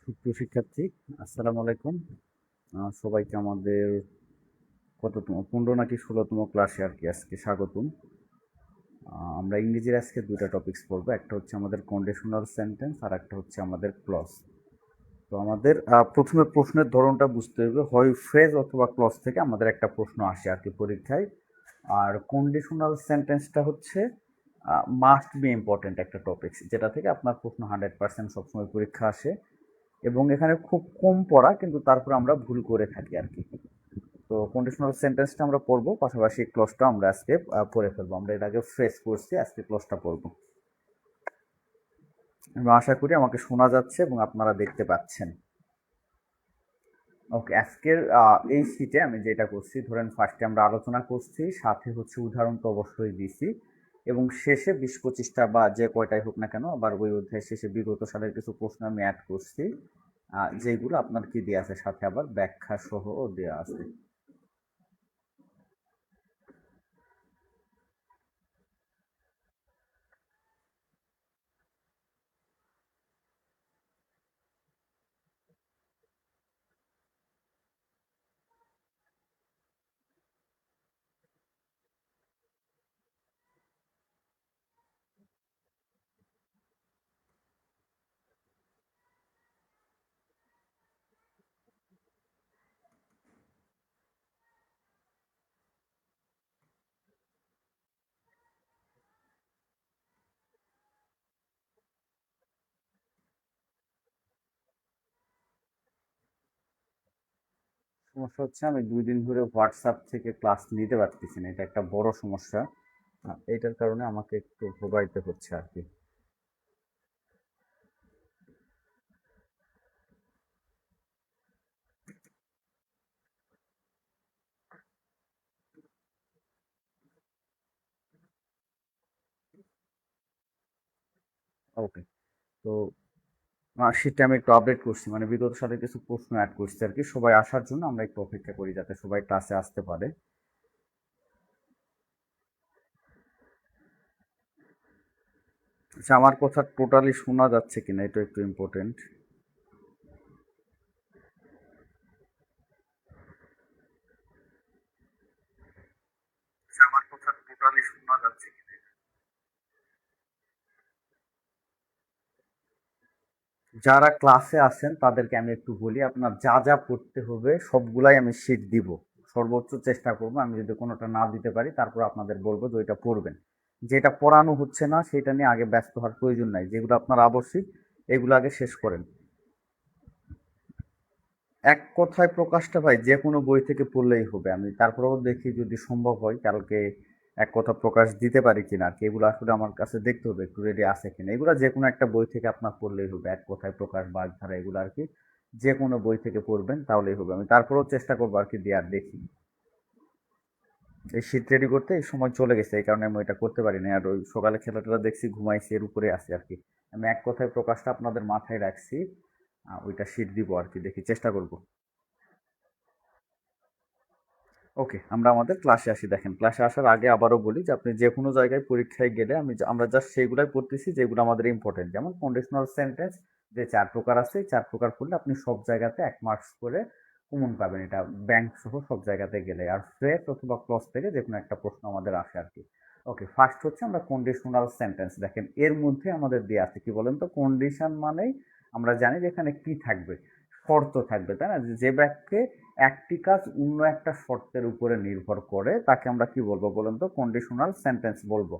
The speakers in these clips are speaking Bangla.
সুপ্রিয় শিক্ষার্থী, আসসালামু আলাইকুম। সবাইকে আমাদের কততম 15 নাকি 16তম ক্লাসে আর কি আজকে স্বাগতম। আমরা ইংরেজির আজকে 2টা টপিকস পড়বো। একটা হচ্ছে আমাদের কন্ডিশনাল সেন্টেন্স আর একটা হচ্ছে আমাদের ক্লজ। তো আমাদের প্রথমে প্রশ্নের ধরনটা বুঝতে হবে। হয় ফ্রেজ অথবা ক্লজ থেকে আমাদের একটা প্রশ্ন আসে আর কি পরীক্ষায়। আর কন্ডিশনাল সেন্টেন্সটা হচ্ছে মাস্ট বি ইম্পর্টেন্ট একটা টপিক, যেটা থেকে আপনার প্রশ্ন 100% সবসময় পরীক্ষা আসে। এবং এখানে খুব কম পড়া, কিন্তু তারপর আমরা ভুল করে থাকি আর কি। তো কন্ডিশনাল সেন্টেন্সটা আমরা পড়বো, পাশাপাশি ক্লজটা আমরা আজকে পড়ে ফেলবো। আমরা এর আগে ফ্রেজ করছি, আজকে ক্লজটা পড়বো। আমি আশা করি আমাকে শোনা যাচ্ছে এবং আপনারা দেখতে পাচ্ছেন। ওকে, আজকের এই শীটে আমি যেটা করছি, ধরেন ফার্স্টে আমরা আলোচনা করছি, সাথে হচ্ছে উদাহরণ তো অবশ্যই দিছি, এবং শেষে 20-25টা বা যে কয়টাই হোক না কেন, আবার ওই অধ্যায়ের শেষে বিগত সালের কিছু প্রশ্ন আমি অ্যাড করছি, যেগুলো আপনার কি দেওয়া আছে, সাথে আবার ব্যাখ্যা সহ দেওয়া আছে। সমস্যা হচ্ছে আমি 2 দিন ধরে হোয়াটসঅ্যাপ থেকে ক্লাস নিতে পারতেছি না, এটা একটা বড় সমস্যা। এটার কারণে আমাকে একটু ভোগাইতে হচ্ছে আর কি। ওকে, তো সেটা আমি একটু আপডেট করছি, মানে বিগত সালে কিছু প্রশ্ন অ্যাড করছি আর কি। সবাই আসার জন্য আমরা একটু অপেক্ষা করি যাতে সবাই ক্লাসে আসতে পারে। আচ্ছা, আমার কথা টোটালি শোনা যাচ্ছে কিনা এটা একটু ইম্পর্টেন্ট। আমার কথা টোটালি শোনা যাচ্ছে কিনা? যারা ক্লাসে আসেন তাদেরকে আমি একটু বলি, আপনার যা যা পড়তে হবে সবগুলাই আমি শিট দিব। সর্বোচ্চ চেষ্টা করবো, আমি যদি কোনোটা না দিতে পারি তারপর আপনাদের বলবো যে ওইটা পড়বেন। যেটা পড়ানো হচ্ছে না সেটা নিয়ে আগে ব্যস্ত হওয়ার প্রয়োজন নাই, যেগুলো আপনার আবশ্যিক এগুলো আগে শেষ করেন। এক কথায় প্রকাশটা ভাই যে কোনো বই থেকে পড়লেই হবে। আমি তারপরেও দেখি যদি সম্ভব হয় কালকে এক কথা প্রকাশ দিতে পারি কিনা আর কি। এগুলো আসলে আমার কাছে দেখতে হবে একটু রেডি আছে কিনা। এগুলো যে কোনো একটা বই থেকে আপনার পড়লেই হবে, এক কথায় প্রকাশ, বাগধারা, এগুলো আর কি। যে কোনো বই থেকে পড়বেন তাহলেই হবে। আমি তারপরেও চেষ্টা করবো আর কি দেওয়ার, দেখি। এই শীত রেডি করতে এই সময় চলে গেছে, এই কারণে আমি এটা করতে পারিনি। আর ওই সকালে খেলাটা দেখছি, ঘুমাইছি, এর উপরে আছি আর কি। আমি এক কথায় প্রকাশটা আপনাদের মাথায় রাখছি, ওইটা শীত দিব আর কি, দেখি চেষ্টা করব। ওকে, আমরা আমাদের ক্লাসে আসি। দেখেন, ক্লাসে আসার আগে আবারও বলি যে আপনি যে কোনো জায়গায় পরীক্ষায় গেলে আমরা জাস্ট সেইগুলাই পড়তেছি যেগুলো আমাদের ইম্পর্টেন্ট। যেমন কন্ডিশনাল সেন্টেন্স যে 4 প্রকার আছে, এই 4 প্রকার পড়লে আপনি সব জায়গাতে 1 মার্কস করে কমন পাবেন, এটা ব্যাংক সহ সব জায়গাতে গেলে। আর ফ্রেজ অথবা ক্লজ থেকে যে কোনো একটা প্রশ্ন আমাদের আসে আর কি। ওকে, ফার্স্ট হচ্ছে আমরা কন্ডিশনাল সেন্টেন্স। দেখেন, এর মধ্যে আমাদের দেওয়া আছে কি বলেন তো, কন্ডিশন মানেই আমরা জানি যে এখানে কি থাকবে, শর্ত থাকবে, তাই না? যে বাক্যে একটি কাজ অন্য একটা শর্তের উপরে নির্ভর করে তাকে আমরা কি বলবো বলেন তো, কন্ডিশনাল সেন্টেন্স বলবো।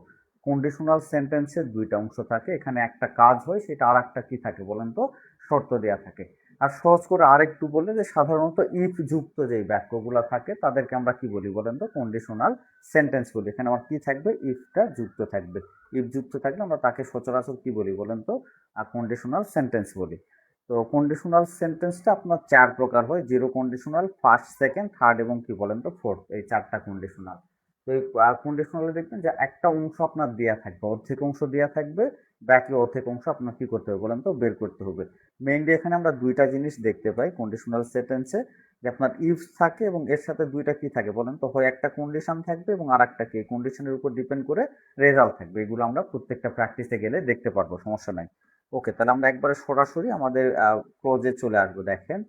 কন্ডিশনাল সেন্টেন্সের 2টা অংশ থাকে, এখানে একটা কাজ হয়, সেটা আর একটা কি থাকে বলেন তো, শর্ত দেওয়া থাকে। আর সহজ করে আরেকটু বললে, যে সাধারণত ইফ যুক্ত যে বাক্যগুলো থাকে তাদেরকে আমরা কি বলি বলেন তো, কন্ডিশনাল সেন্টেন্স বলি। এখানে আমার কি থাকবে, ইফটা যুক্ত থাকবে। ইফ যুক্ত থাকলে আমরা তাকে সচরাচর কি বলি বলেন তো, কন্ডিশনাল সেন্টেন্স বলি। তো কন্ডিশনাল সেন্টেন্সটা আপনার 4 প্রকার হয়: zero conditional, first, second, third এবং কি বলেন তো ফোর্থ, এই 4টা কন্ডিশনাল। তো এই কন্ডিশনালে দেখবেন যে একটা অংশ আপনার দেওয়া থাকবে, অর্ধেক অংশ দেওয়া থাকবে, বাকি অর্ধেক অংশ আপনার কি করতে হবে বলেন তো, বের করতে হবে। মেইনলি এখানে আমরা 2টা জিনিস দেখতে পাই কন্ডিশনাল সেন্টেন্সে, যে আপনার ইফ থাকে এবং এর সাথে 2টা কি থাকে বলেন তো, হয় একটা কন্ডিশন থাকবে এবং আর একটা কি, কন্ডিশনের উপর ডিপেন্ড করে রেজাল্ট থাকবে। এগুলো আমরা প্রত্যেকটা প্র্যাকটিসে গেলে দেখতে পারবো, সমস্যা নাই। ওকে, তাহলে আমরা একবারে সরাসরি আমাদের ক্লোজে চলে আসবো। দেখেন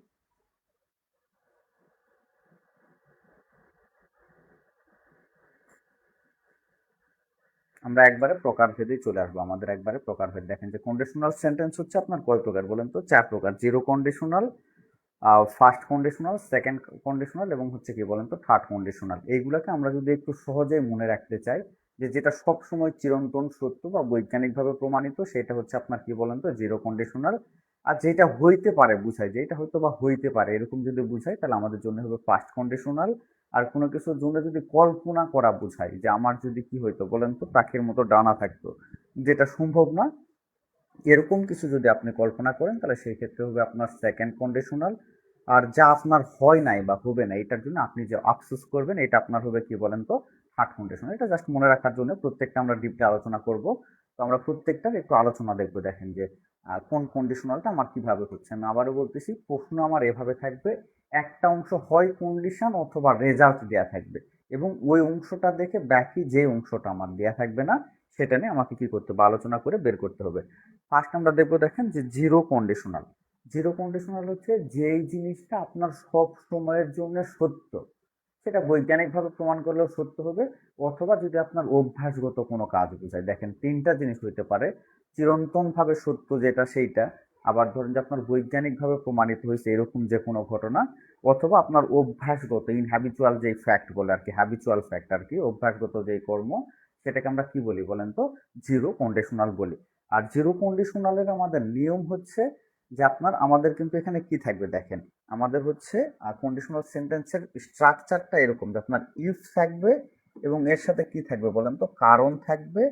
আমরা একবারে প্রকারভেদেই চলে আসবো, আমাদের একবারে প্রকারভেদ। দেখেন যে কন্ডিশনাল সেন্টেন্স হচ্ছে আপনার কয় প্রকার বলেন তো? 4 প্রকার। Zero conditional, first conditional, second conditional এবং হচ্ছে কি বলেন তো থার্ড কন্ডিশনাল। এইগুলাকে আমরা যদি একটু সহজেই মনে রাখতে চাই, যে যেটা সব সময় চিরন্তন সত্য বা বৈজ্ঞানিকভাবে প্রমাণিত, সেটা হচ্ছে আপনার কি বলেন তো জিরো কন্ডিশনাল। আর যেটা হইতে পারে বুঝাই, যেটা হয়তো বা হইতে পারে এরকম যদি বুঝাই, তাহলে আমাদের জন্য হবে ফার্স্ট কন্ডিশনাল। আর কোনো কিছুর জন্য যদি কল্পনা করা বুঝাই, যে আমার যদি কি হইতো বলেন তো, পাখির মতো ডানা থাকতো, যেটা সম্ভব না, এরকম কিছু যদি আপনি কল্পনা করেন, তাহলে সেই ক্ষেত্রে হবে আপনার সেকেন্ড কন্ডিশনাল। আর যা আপনার হয় নাই বা হবে না, এটার জন্য আপনি যে আফসোস করবেন, এটা আপনার হবে কি বলেন তো থার্ড কন্ডিশনাল। এটা জাস্ট মনে রাখার জন্য, প্রত্যেকটা আমরা ডিপলি আলোচনা করব। তো আমরা প্রত্যেকটার একটু আলোচনা দেখবো। দেখেন যে কোন কন্ডিশনালটা আমার কিভাবে হচ্ছে। আমি আবারও বলতেছি, প্রশ্ন আমার এভাবে থাকবে, একটা অংশ হয় কন্ডিশন অথবা রেজাল্ট দেয়া থাকবে, এবং ওই অংশটা দেখে বাকি যে অংশটা আমার দেয়া থাকবে না, সেটা নিয়ে আমাকে কি করতে হবে, আলোচনা করে বের করতে হবে। ফার্স্ট আমরা দেখবো, দেখেন যে জিরো কন্ডিশনাল। জিরো কন্ডিশনাল হচ্ছে যেই জিনিসটা আপনার সব সময়ের জন্য সত্য, সেটা বৈজ্ঞানিকভাবে প্রমাণ করলেও সত্য হবে, অথবা যদি আপনার অভ্যাসগত কোনো কাজ বোঝায়। দেখেন তিনটা জিনিস হইতে পারে, চিরন্তনভাবে সত্য যেটা সেইটা, আবার ধরেন যে আপনার বৈজ্ঞানিকভাবে প্রমাণিত হয়েছে এরকম যে কোনো ঘটনা, অথবা আপনার অভ্যাসগত ইনহ্যাবিচুয়াল যে ফ্যাক্ট বলে আর কি, হ্যাবিচুয়াল ফ্যাক্ট আর কি, অভ্যাসগত যে কর্ম, সেটাকে আমরা কি বলি বলেন তো, জিরো কন্ডিশনাল বলি। আর জিরো কন্ডিশনালের আমাদের নিয়ম হচ্ছে যে আপনার, আমাদের কিন্তু এখানে কি থাকবে দেখেন, আমাদের হচ্ছে কন্ডিশনাল সেন্টেন্সের স্ট্রাকচারটা এরকম যে আপনার ইফ থাকবে, এবং এর সাথে কি থাকবে বলেন তো, কারণ থাকবে,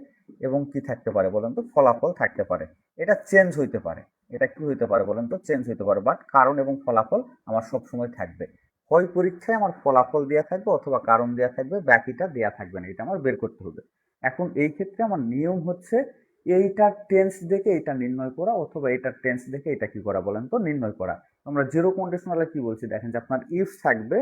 এবং কি থাকতে পারে বলেন তো, ফলাফল থাকতে পারে। এটা চেঞ্জ হইতে পারে, এটা কি হইতে পারে বলেন তো, চেঞ্জ হইতে পারে, বাট কারণ এবং ফলাফল আমার সব সময় থাকবে। হয় পরীক্ষায় আমার ফলাফল দেওয়া থাকবে অথবা কারণ দেওয়া থাকবে, বাকিটা দেওয়া থাকবে না, এটা আমার বের করতে হবে। এখন এই ক্ষেত্রে আমার নিয়ম হচ্ছে এইটার টেন্স দেখে এটা নির্ণয় করা, অথবা এটার টেন্স দেখে এটা কি করা বলেন তো, নির্ণয় করা। আমরা জিরো কন্ডিশনালে কি বলছি, দেখেন যে আপনার ইফ থাকবে,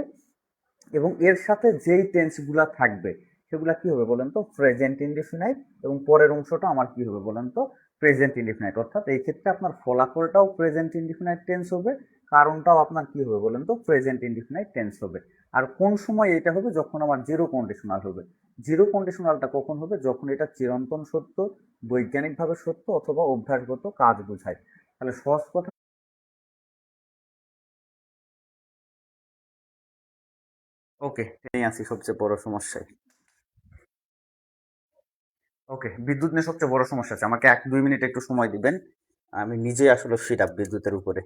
এবং এর সাথে যেই টেন্সগুলা থাকবে সেগুলা কি হবে বলেন তো, প্রেজেন্ট ইনডিফিনাইট, এবং পরের অংশটা আমার কি হবে বলেন তো, প্রেজেন্ট ইনডিফিনাইট। অর্থাৎ এই ক্ষেত্রে আপনার ফলাফলটাও প্রেজেন্ট ইনডিফিনাইট টেন্স হবে, কারণটাও আপনার কি হবে বলেন তো, প্রেজেন্ট ইনডিফিনাইট টেন্স হবে। আর কোন সময় এটা হবে, যখন আমার জিরো কন্ডিশনাল হবে। জিরো কন্ডিশনালটা কখন হবে, যখন এটা চিরন্তন সত্য, বৈজ্ঞানিকভাবে সত্য, অথবা অভ্যাসগত কাজ বোঝায়। তাহলে সহজ কথা, ওকে, এই আছি সবচেয়ে বড় সমস্যায়। ওকে, বিদ্যুৎ নিয়ে সবচেয়ে বড় সমস্যা আছে, আমাকে 1-2 মিনিট একটু সময় দিবেন। আমি নিজেই আসলে ফিড আপ বিদ্যুতের উপরে।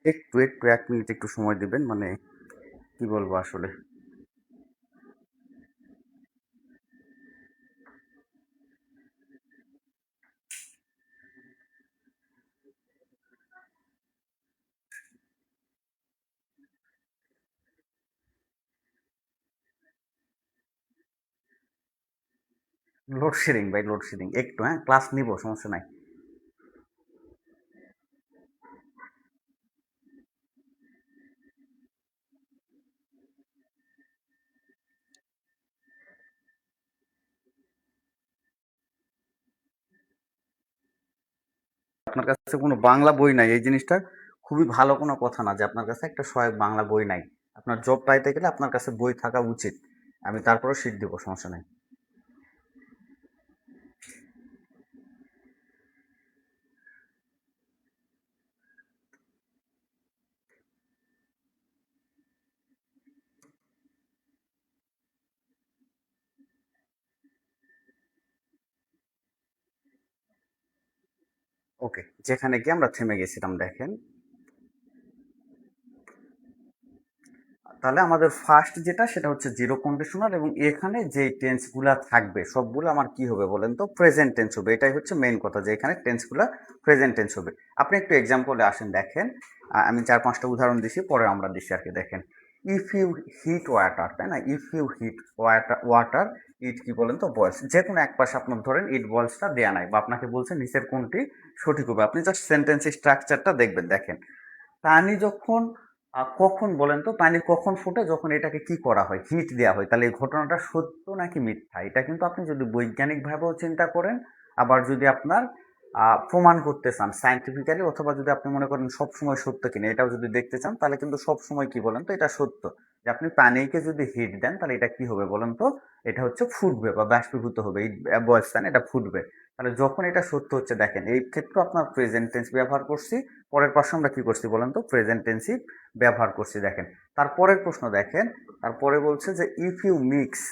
একটু একটু 1 মিনিট একটু সময় দিবেন, মানে কি বলবো আসলে। লোডশেডিং ভাই, লোডশেডিং একটু, হ্যাঁ ক্লাস নিব, সমস্যা নাই। আপনার কাছে কোনো বাংলা বই নাই, এই জিনিসটা খুবই ভালো কোনো কথা না যে আপনার কাছে একটা সহায়ক বাংলা বই নাই। আপনার জব পাইতে গেলে আপনার কাছে বই থাকা উচিত। আমি তারপরেও শিট দিব, সমস্যা নাই। ওকে, যেখানে গিয়ে আমরা থেমে গেছিলাম দেখেন, তাহলে আমাদের ফার্স্ট যেটা, সেটা হচ্ছে জিরো কন্ডিশনাল, এবং এখানে যে টেন্সগুলা থাকবে সবগুলো আমার কি হবে বলেন তো, প্রেজেন্ট টেন্স হবে। এটাই হচ্ছে মেইন কথা, যে এখানে টেন্সগুলা প্রেজেন্ট টেন্স হবে। আপনি একটু এক্সাম্পলে আসেন, দেখেন আমি 4-5টা উদাহরণ দিছি, পরে আমরা দিছি আর কি। দেখেন, ইফ ইউ হিট ওয়াটার, তাই না, ইফ ইউ হিট ওয়াটার, ইট কি বলেন তো বয়েলস, যে কোনো এক পাশে আপনার ধরেন ইট বয়েলসটা দেয়া নাই বা আপনাকে বলছে নিচের কোনটি সঠিক হবে, আপনি জাস্ট সেন্টেন্স স্ট্রাকচারটা দেখবেন। দেখেন পানি যখন কখন বলেন তো, পানি কখন ফুটে? যখন এটাকে কি করা হয়, হিট দেওয়া হয়। তাহলে এই ঘটনাটা সত্য নাকি মিথ্যা, এটা কিন্তু আপনি যদি বৈজ্ঞানিক ভাবেও চিন্তা করেন, আবার যদি আপনার প্রমাণ করতে চান সায়েন্টিফিক্যালি, অথবা যদি আপনি মনে করেন সবসময় সত্য কিনা এটাও যদি দেখতে চান, তাহলে কিন্তু সবসময় কি বলেন তো এটা সত্য, যে আপনি পানিকে যদি হিট দেন তাহলে এটা কি হবে বলেন তো, এটা হচ্ছে ফুটবে বা বাষ্পীভূত হবে, এই বয়স্থান এটা ফুটবে। তাহলে যখন এটা সত্য হচ্ছে, দেখেন এই ক্ষেত্রে আপনার প্রেজেন্ট টেন্স ব্যবহার করছি, পরের পাশে আমরা কি করছি বলেন তো, প্রেজেন্ট টেন্সই ব্যবহার করছি। দেখেন তারপরের প্রশ্ন দেখেন, তারপরে বলছে যে ইফ ইউ মিক্স,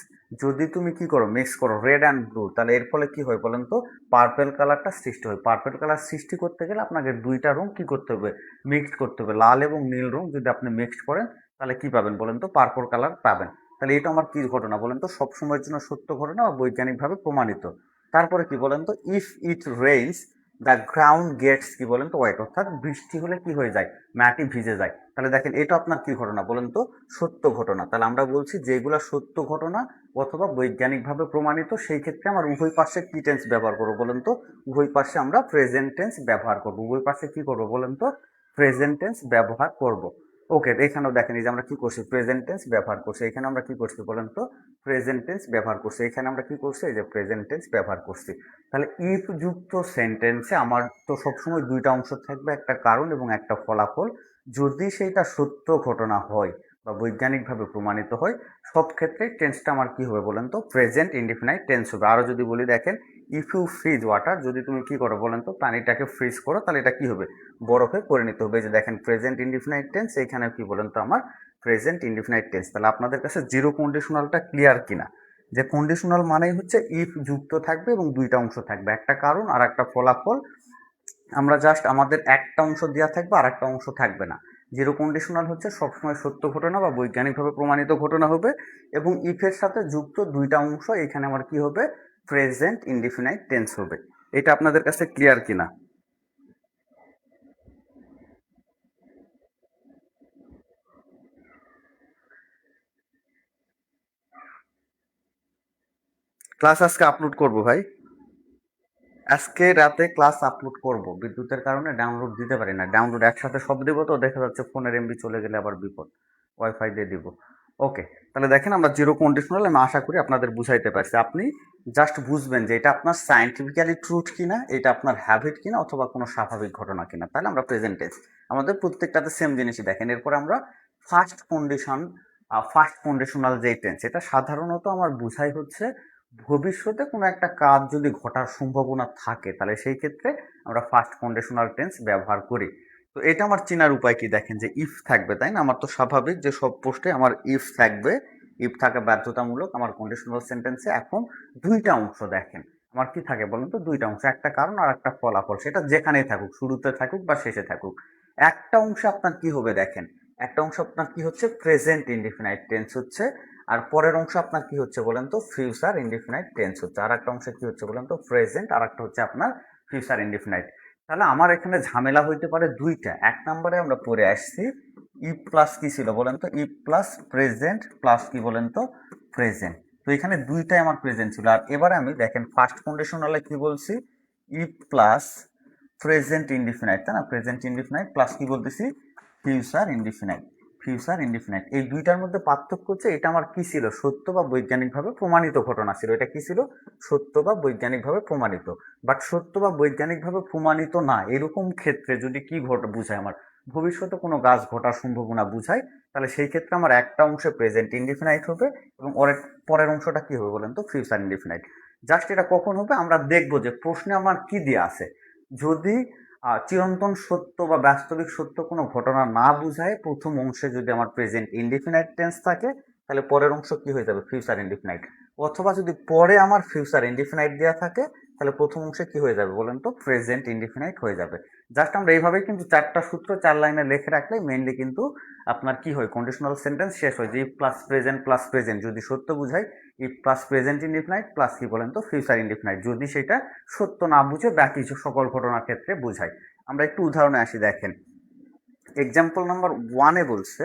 যদি তুমি কি করো, মিক্স করো রেড অ্যান্ড ব্লু, তাহলে এর ফলে কি হয় বলেন তো, পার্পেল কালারটা সৃষ্টি হয়। পার্পেল কালার সৃষ্টি করতে গেলে আপনাকে দুইটা রং কি করতে হবে, মিক্সড করতে হবে। লাল এবং নীল রং যদি আপনি মিক্সড করেন তাহলে কি পাবেন বলেন তো, পার্পল কালার পাবেন। তাহলে এটা আমার কি ঘটনা বলেন তো, সবসময়ের জন্য সত্য ঘটনা বা বৈজ্ঞানিকভাবে প্রমাণিত। তারপরে কি বলেন তো, if it rains the ground gets কি বলেন তো হোয়াইট, অর্থাৎ বৃষ্টি হলে কি হয়ে যায়, মাটি ভিজে যায়। তাহলে দেখেন এটা আপনার কি ঘটনা বলেন তো, সত্য ঘটনা। তাহলে আমরা বলছি যেগুলা সত্য ঘটনা অথবা বৈজ্ঞানিকভাবে প্রমাণিত, সেই ক্ষেত্রে আমার উভয় পাশে কি টেন্স ব্যবহার করবো বলেন তো, উভয় পাশে আমরা প্রেজেন্ট টেন্স ব্যবহার করবো। উভয় পাশে কি করবো বলেন তো, প্রেজেন্ট টেন্স ব্যবহার করব। ওকে, এখানেও দেখেন এই যে আমরা কি করছি, প্রেজেন্ট টেন্স ব্যবহার করছি। এখানে আমরা কি করছি বলেন তো, প্রেজেন্ট টেন্স ব্যবহার করছি। এখানে আমরা কি করছি, এই যে প্রেজেন্ট টেন্স ব্যবহার করছি। তাহলে ইফ যুক্ত সেন্টেন্সে আমার তো সবসময় দুইটা অংশ থাকবে, একটা কারণ এবং একটা ফলাফল। যদি সেইটা সত্য ঘটনা হয় বা বৈজ্ঞানিকভাবে প্রমাণিত হয়, সব ক্ষেত্রে টেন্সটা আমার কি হবে বলেন তো, প্রেজেন্ট ইনডিফিনাইট টেন্স হবে। আরো যদি বলি দেখেন, ইফ ইউ ফ্রিজ ওয়াটার, যদি তুমি কি করো বলেন তো, পানিটাকে ফ্রিজ করো, তাহলে এটা কি হবে, বরফে পরিণত হবে। যে দেখেন প্রেজেন্ট ইনডিফিনাইট টেন্স, এখানে কি বলেন তো আমার প্রেজেন্ট ইনডিফিনাইট টেন্স। তাহলে আপনাদের কাছে জিরো কন্ডিশনালটা ক্লিয়ার কিনা, যে কন্ডিশনাল মানেই হচ্ছে ইফ যুক্ত থাকবে এবং দুইটা অংশ থাকবে, একটা কারণ আর একটা ফলাফল। আমরা জাস্ট আমাদের একটা অংশ দেওয়া থাকবে আর একটা অংশ থাকবে না। জিরো কন্ডিশনাল হচ্ছে সবসময় সত্য ঘটনা বা বৈজ্ঞানিকভাবে প্রমাণিত ঘটনা হবে, এবং ইফের সাথে যুক্ত দুইটা অংশ, এখানে আমার কি হবে, প্রেজেন্ট ইনডিফিনাইট টেন্স হবে। এটা আপনাদের কাছে ক্লিয়ার কিনা? ক্লাস আজকে আপলোড করব ভাই, আজকে রাতে ক্লাস আপলোড করব। বিদ্যুতের কারণে ডাউনলোড দিতে পারি না, ডাউনলোড একসাথে সব দেবো তো দেখা যাচ্ছে ফোনের এমবি চলে গেলে আবার বিপদ, ওয়াইফাই দিয়ে দিব। ওকে, তাহলে দেখেন আমরা জিরো কন্ডিশনাল, আমি আশা করি আপনাদের বুঝাইতে পারছি। আপনি জাস্ট বুঝবেন যে এটা আপনার সায়েন্টিফিক্যালি ট্রুথ কিনা, এটা আপনার হ্যাবিট কিনা, অথবা কোনো স্বাভাবিক ঘটনা কিনা। তাহলে আমরা প্রেজেন্ট টেন্স আমাদের প্রত্যেকটাতে সেম জিনিসই। দেখেন এরপর আমরা ফার্স্ট কন্ডিশন, ফার্স্ট কন্ডিশনাল যে টেন্স, এটা সাধারণত আমার বুঝাই হচ্ছে ভবিষ্যতে কোনো একটা কাজ যদি ঘটার সম্ভাবনা থাকে, তাহলে সেই ক্ষেত্রে আমরা ফার্স্ট কন্ডিশনাল টেন্স ব্যবহার করি। তো এটা আমার চেনার উপায় কি, দেখেন যে ইফ থাকবে, তাই না? আমার তো স্বাভাবিক যে সব পোস্টে আমার ইফ থাকবে, ইফ থাকা বাধ্যতামূলক আমার কন্ডিশনাল সেন্টেন্সে। এখন দুইটা অংশ দেখেন, আমার কি থাকে বলেন তো, দুইটা অংশ, একটা কারণ আর একটা ফলাফল, সেটা যেখানেই থাকুক, শুরুতে থাকুক বা শেষে থাকুক। একটা অংশ আপনার কি হবে দেখেন, একটা অংশ আপনার কি হচ্ছে, প্রেজেন্ট ইনডিফিনাইট টেন্স হচ্ছে, আর পরের অংশ আপনার কি হচ্ছে বলেন তো, ফিউচার ইনডিফিনাইট টেন্স হচ্ছে। আর একটা অংশ কি হচ্ছে বলেন তো, প্রেজেন্ট, আর একটা হচ্ছে আপনার ফিউচার ইনডিফিনাইট। তাহলে আমার এখানে ঝামেলা হইতে পারে দুইটা। এক নম্বরে আমরা পড়ে আসছি ইফ প্লাস কি ছিল বলেন তো, ইফ প্লাস প্রেজেন্ট প্লাস কি বলেন তো, প্রেজেন্ট। তো এখানে দুইটাই আমার প্রেজেন্ট ছিল। আর এবারে আমি দেখেন ফার্স্ট কন্ডিশনালে কি বলছি, ইফ প্লাস প্রেজেন্ট ইনডিফিনাইট, তাই না, প্রেজেন্ট ইনডিফিনাইট প্লাস কি বলতেছি, ফিউচার ইনডিফিনাইট। ফিউচার ইনডিফিনাইট, এই দুইটার মধ্যে পার্থক্য হচ্ছে এটা আমার কি ছিল, সত্য বা বৈজ্ঞানিকভাবে প্রমাণিত ঘটনা ছিল। এটা কি ছিল, সত্য বা বৈজ্ঞানিকভাবে প্রমাণিত। বাট সত্য বা বৈজ্ঞানিকভাবে প্রমাণিত না এরকম ক্ষেত্রে যদি কি বুঝায়, আমার ভবিষ্যতে কোনো কাজ ঘটার সম্ভাবনা বুঝায়, তাহলে সেই ক্ষেত্রে আমার একটা অংশে প্রেজেন্ট ইনডিফিনাইট হবে এবং পরের অংশটা কি হবে বলেন তো, ফিউচার ইনডিফিনাইট। জাস্ট এটা কখন হবে আমরা দেখবো, যে প্রশ্নে আমার কি দিয়ে আছে। যদি চিরন্তন সত্য বা বাস্তবিক সত্য কোনো ঘটনা না বুঝায়, প্রথম অংশে যদি আমার প্রেজেন্ট ইনডিফিনাইট টেন্স থাকে, তাহলে পরের অংশ কি হয়ে যাবে, ফিউচার ইনডিফিনাইট। অথবা যদি পরে আমার ফিউচার ইনডিফিনাইট দেওয়া থাকে, তাহলে প্রথম অংশে কি হয়ে যাবে বলেন তো, প্রেজেন্ট ইনডিফিনাইট হয়ে যাবে। জাস্ট আমরা এইভাবেই কিন্তু চারটা সূত্র 4 লাইনে লিখে রাখলে মেইনলি কিন্তু আপনার কি হয়, কন্ডিশনাল সেন্টেন্স শেষ হয়। যে ইফ প্লাস প্রেজেন্ট যদি সত্য বুঝায়, if plus present indefinite plus কি বলেন তো, ফিউচার ইনডিফিনাইট যদি সেটা সত্য না বুঝে বাকি সকল ঘটনার ক্ষেত্রে বুঝায়। আমরা একটু উদাহরণে আসি, দেখেন এক্সাম্পল নাম্বার 1-এ বলছে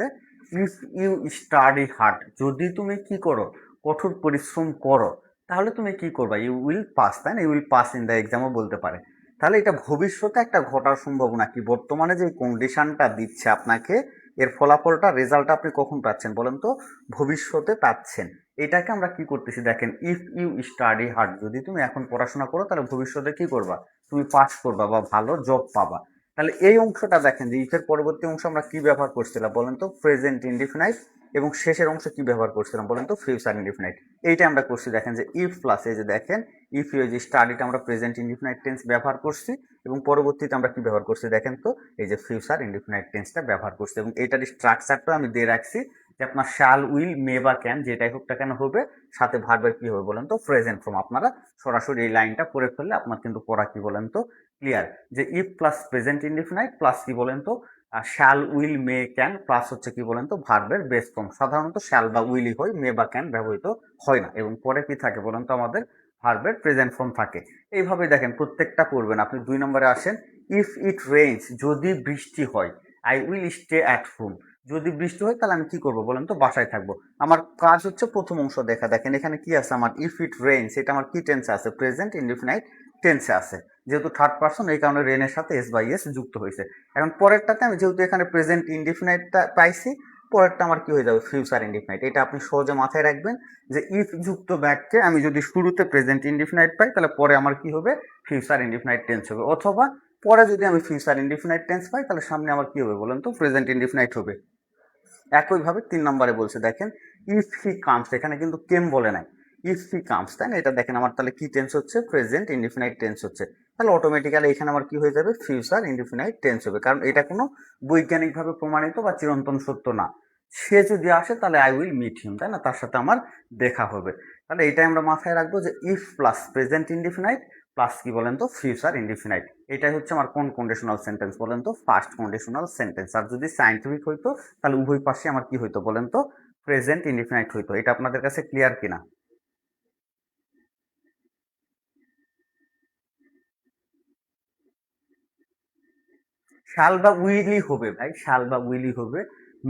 ইফ ইউ স্টাডি হার্ড, যদি তুমি কি করো, কঠোর পরিশ্রম করো, তাহলে তুমি কি করবা, ইউ উইল পাস, তাই না, you will pass in the এক্সামও বলতে পারে। তাহলে এটা ভবিষ্যতে একটা ঘটার সম্ভাবনা কি, বর্তমানে যে কন্ডিশনটা দিচ্ছে আপনাকে, এর ফলাফলটা রেজাল্টটা আপনি কখন পাচ্ছেন বলেন তো, ভবিষ্যতে পাচ্ছেন। এটাকে আমরা কি করতেছি দেখেন, ইফ ইউ স্টাডি হার্ড, যদি তুমি এখন পড়াশোনা করো তাহলে ভবিষ্যতে কি করবা, তুমি পাস করবা বা ভালো জব পাবা। তাহলে এই অংশটা দেখেন যে ইফের পরবর্তী অংশ আমরা কি ব্যবহার করছিলাম বলেন তো, প্রেজেন্ট ইনডিফিনাইট, এবং শেষের অংশ কি ব্যবহার করছিলাম বলেন তো, ফিউচার ইনডিফিনাইট। এইটা আমরা করছি দেখেন যে ইফ প্লাস, এই যে দেখেন ইফ ইউ, যে স্টাডিটা আমরা প্রেজেন্ট ইনডিফিনাইট টেন্স ব্যবহার করছি, এবং পরবর্তীতে আমরা কি ব্যবহার করছি দেখেন তো, এই যে ফিউচার ইনডিফিনাইট টেন্সটা ব্যবহার করছি, এবং এইটার স্ট্রাকচারটা আমি দিয়ে রাখছি যে আপনার শাল উইল মে বা ক্যান যেটাই হোক না কেন হবে, সাথে ভার্বের কি হবে বলেন তো, প্রেজেন্ট ফর্ম। আপনারা সরাসরি এই লাইনটা পড়ে ফেললে আপনার কিন্তু পড়া কি বলেন তো ক্লিয়ার, যে if plus present indefinite plus কি বলেন তো shall will May can plus হচ্ছে কি বলেন তো ভার্বের বেস ফর্ম। সাধারণত শ্যাল বা উইলই হয়, মে বা ক্যান ব্যবহৃত হয় না, এবং পরে কি থাকে বলেন তো আমাদের ভার্বের প্রেজেন্ট ফর্ম থাকে। এইভাবে দেখেন প্রত্যেকটা করবেন। আপনি 2 নম্বরে আসেন, ইফ ইট রেইনস, যদি বৃষ্টি হয়, I will stay at home, যদি বৃষ্টি হয় তাহলে আমি কি করবো বলেন তো, বাসায় থাকবো। আমার কাজ হচ্ছে প্রথম অংশ দেখা, দেখেন এখানে কি আছে আমার, ইফ ইট রেইনস, এটা আমার কি টেন্সে আছে, প্রেজেন্ট ইনডিফিনাইট টেন্সে আছে, যেহেতু থার্ড পারসন এই কারণে রেনের সাথে এস বাই এস যুক্ত হয়েছে। এখন পরেরটাতে আমি যেহেতু এখানে প্রেজেন্ট ইনডিফিনাইটটা পাইছি, পরেরটা আমার কি হয়ে যাবে, ফিউচার ইনডিফিনাইট। এটা আপনি সহজে মাথায় রাখবেন যে ইফ যুক্ত বাক্যে আমি যদি শুরুতে প্রেজেন্ট ইনডিফিনাইট পাই, তাহলে পরে আমার কি হবে, ফিউচার ইনডিফিনাইট টেন্স হবে, অথবা পরে যদি আমি ফিউচার ইনডিফিনাইট টেন্স পাই তাহলে সামনে আমার কি হবে বলেন তো, প্রেজেন্ট ইনডিফিনাইট হবে। একইভাবে 3 নম্বরে বলছে দেখেন, ইফ হি কামস, এখানে কিন্তু কেম বলে নাই, ইফ হি কামস, তাই না, এটা দেখেন আমার তাহলে কি টেন্স হচ্ছে, প্রেজেন্ট ইনডিফিনাইট টেন্স হচ্ছে। তাহলে অটোমেটিক্যালি এখানে আমার কি হয়ে যাবে, ফিউচার ইনডিফিনাইট টেন্স হবে, কারণ এটা কোনো বৈজ্ঞানিকভাবে প্রমাণিত বা চিরন্তন সত্য না। সে যদি আসে তাহলে আই উইল মিট হিম, তাই না, তার সাথে আমার দেখা হবে। তাহলে এটাই আমরা মাথায় রাখবো যে if plus present indefinite plus কি বলেন তো, ফিউচার ইনডিফিনাইট। এটাই হচ্ছে আমার কোন কন্ডিশনাল সেন্টেন্স বলেন তো, ফার্স্ট কন্ডিশনাল সেন্টেন্স। আর যদি সায়েন্টিফিক হইতো তাহলে উভয় পাশে আমার কি হইতো বলেন তো, প্রেজেন্ট ইনডিফিনাইট হইতো। এটা আপনাদের কাছে ক্লিয়ার কিনা? শাল বা উইলি হবে ভাই, শাল বা উইলি হবে,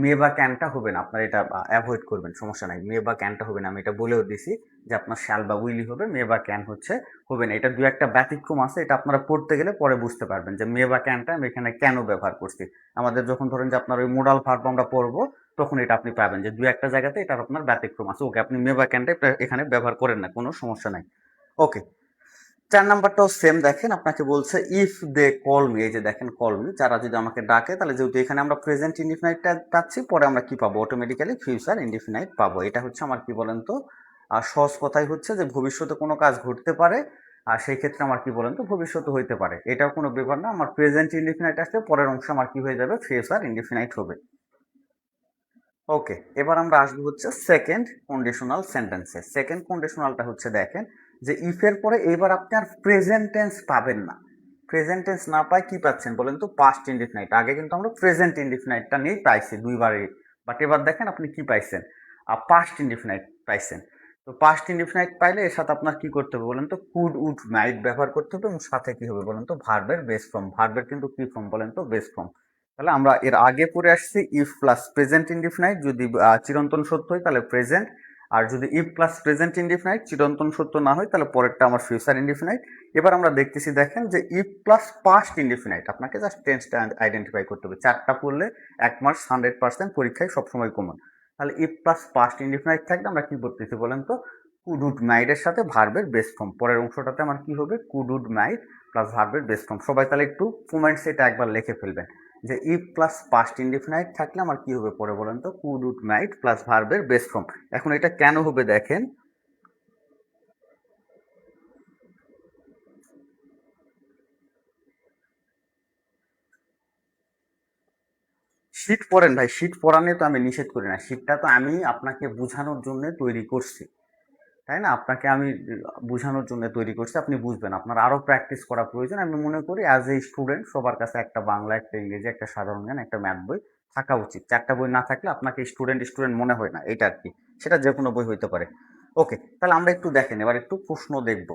মে বা ক্যানটা হবে না। আপনার এটা অ্যাভয়েড করবেন, সমস্যা নাই, মে বা ক্যানটা হবে না, আমি এটা বলেও দিছি যে আপনার শাল বা উইলি হবে, মে বা ক্যান হচ্ছে হবে না। এটা দু একটা ব্যতিক্রম আছে, এটা আপনারা পড়তে গেলে পরে বুঝতে পারবেন যে মে বা ক্যানটা আমি এখানে কেন ব্যবহার করছি। আমাদের যখন ধরেন যে আপনার ওই মোডাল ভার্ব আমরা পড়বো, তখন এটা আপনি পাবেন যে দু একটা জায়গাতে এটার আপনার ব্যতিক্রম আছে। ওকে, আপনি মে বা ক্যানটা এখানে ব্যবহার করেন না, কোনো সমস্যা নাই। ওকে, 4 নাম্বারটাও সেম দেখেন, আপনাকে বলছে ইফ দে কল মি, এই যে দেখেন কল মি, যারা যদি আমাকে ডাকে, তাহলে যেহেতু এখানে আমরা প্রেজেন্ট ইনডিফিনাইটটা পাচ্ছি, পরে আমরা কি পাবো, অটোমেটিক্যালি ফিউচার ইনডিফিনাইট পাবো। এটা হচ্ছে আমার কি বলেন তো, আর সহজ কথাই হচ্ছে যে ভবিষ্যতে কোনো কাজ ঘটতে পারে, আর সেই ক্ষেত্রে আমার কি বলেন তো, ভবিষ্যতে হইতে পারে, এটাও কোনো ব্যাপার না। আমার প্রেজেন্ট ইনডিফিনাইট আসলে পরের অংশ আমার কি হয়ে যাবে, ফিউচার ইনডিফিনাইট হবে। ওকে, এবার আমরা আসবো হচ্ছে সেকেন্ড কন্ডিশনাল সেন্টেন্সে। সেকেন্ড কন্ডিশনালটা হচ্ছে দেখেন যে ইফের পরে এবার আপনি আর প্রেজেন্ট টেন্স পাবেন না। প্রেজেন্ট টেন্স না পাই কি পাচ্ছেন বলেন তো, পাস্ট ইনডিফিনাইট। আগে কিন্তু আমরা প্রেজেন্ট ইনডিফিনাইটটা নিয়েই পাইছি দুইবারই, বাট এবার দেখেন আপনি কি পাইছেন, পাস্ট ইনডিফিনাইট পাইছেন। তো পাস্ট ইনডিফিনাইট পাইলে এর সাথে আপনার কি করতে হবে বলেন তো, কুড উড মাইট ব্যবহার করতে হবে, এবং সাথে কি হবে বলেন তো, ভার্বের বেস ফর্ম। ভার্বের কিন্তু কি ফর্ম বলেন তো, বেস ফর্ম। তাহলে আমরা এর আগে পড়ে আসছি ইফ প্লাস প্রেজেন্ট ইনডিফিনাইট যদি চিরন্তন সত্য হয় তাহলে প্রেজেন্ট, আর যদি ইফ প্লাস প্রেজেন্ট ইনডিফিনাইট চিরন্তন সত্য না হয় তাহলে পরেরটা আমার ফিউচার ইনডিফিনাইট। এবার আমরা দেখতেছি দেখেন যে ইফ প্লাস পাস্ট ইনডিফিনাইট, আপনাকে জাস্ট টেন্সটা আইডেন্টিফাই করতে হবে। 4টা পড়লে 1 মার্কস 100% পরীক্ষায় সবসময় কমন। তাহলে ইফ প্লাস পাস্ট ইনডিফিনাইট থাকলে আমরা কি করতেছি বলেন তো, কুড উড মাইটের সাথে ভার্বের বেস ফর্ম। পরের অংশটাতে আমার কি হবে, কুড উড মাইট প্লাস ভার্বের বেস ফর্ম। সবাই তাহলে একটু কমেন্টসে এটা একবার লিখে ফেলবেন যে ইফ প্লাস পাস্ট ইনডিফিনাইট থাকলে আমার কি হবে পরে বলেন তো, কুড উড মাইট প্লাস ভার্বের বেস ফর্ম। এখন এটা কেন হবে দেখেন, শীট পড়েন ভাই, শীট পড়ানে তো আমি নিষেধ করি না, শীটটা তো আমি আপনাকে বোঝানোর জন্য তৈরি করছি, তাই না, আপনাকে আমি বোঝানোর জন্য তৈরি করছি, আপনি বুঝবেন। আপনার আরো প্র্যাকটিস করা প্রয়োজন। আমি মনে করি অ্যাজ এ স্টুডেন্ট সবার কাছে একটা বাংলা, একটা ইংরেজি, একটা সাধারণ জ্ঞান, একটা ম্যাথ বই থাকা উচিত। 4টা বই না থাকলে আপনাকে স্টুডেন্ট স্টুডেন্ট মনে হয় না, এটা আর কি। সেটা যে কোনো বই হইতে পারে। ওকে, তাহলে আমরা একটু দেখেন, এবার একটু প্রশ্ন দেখব।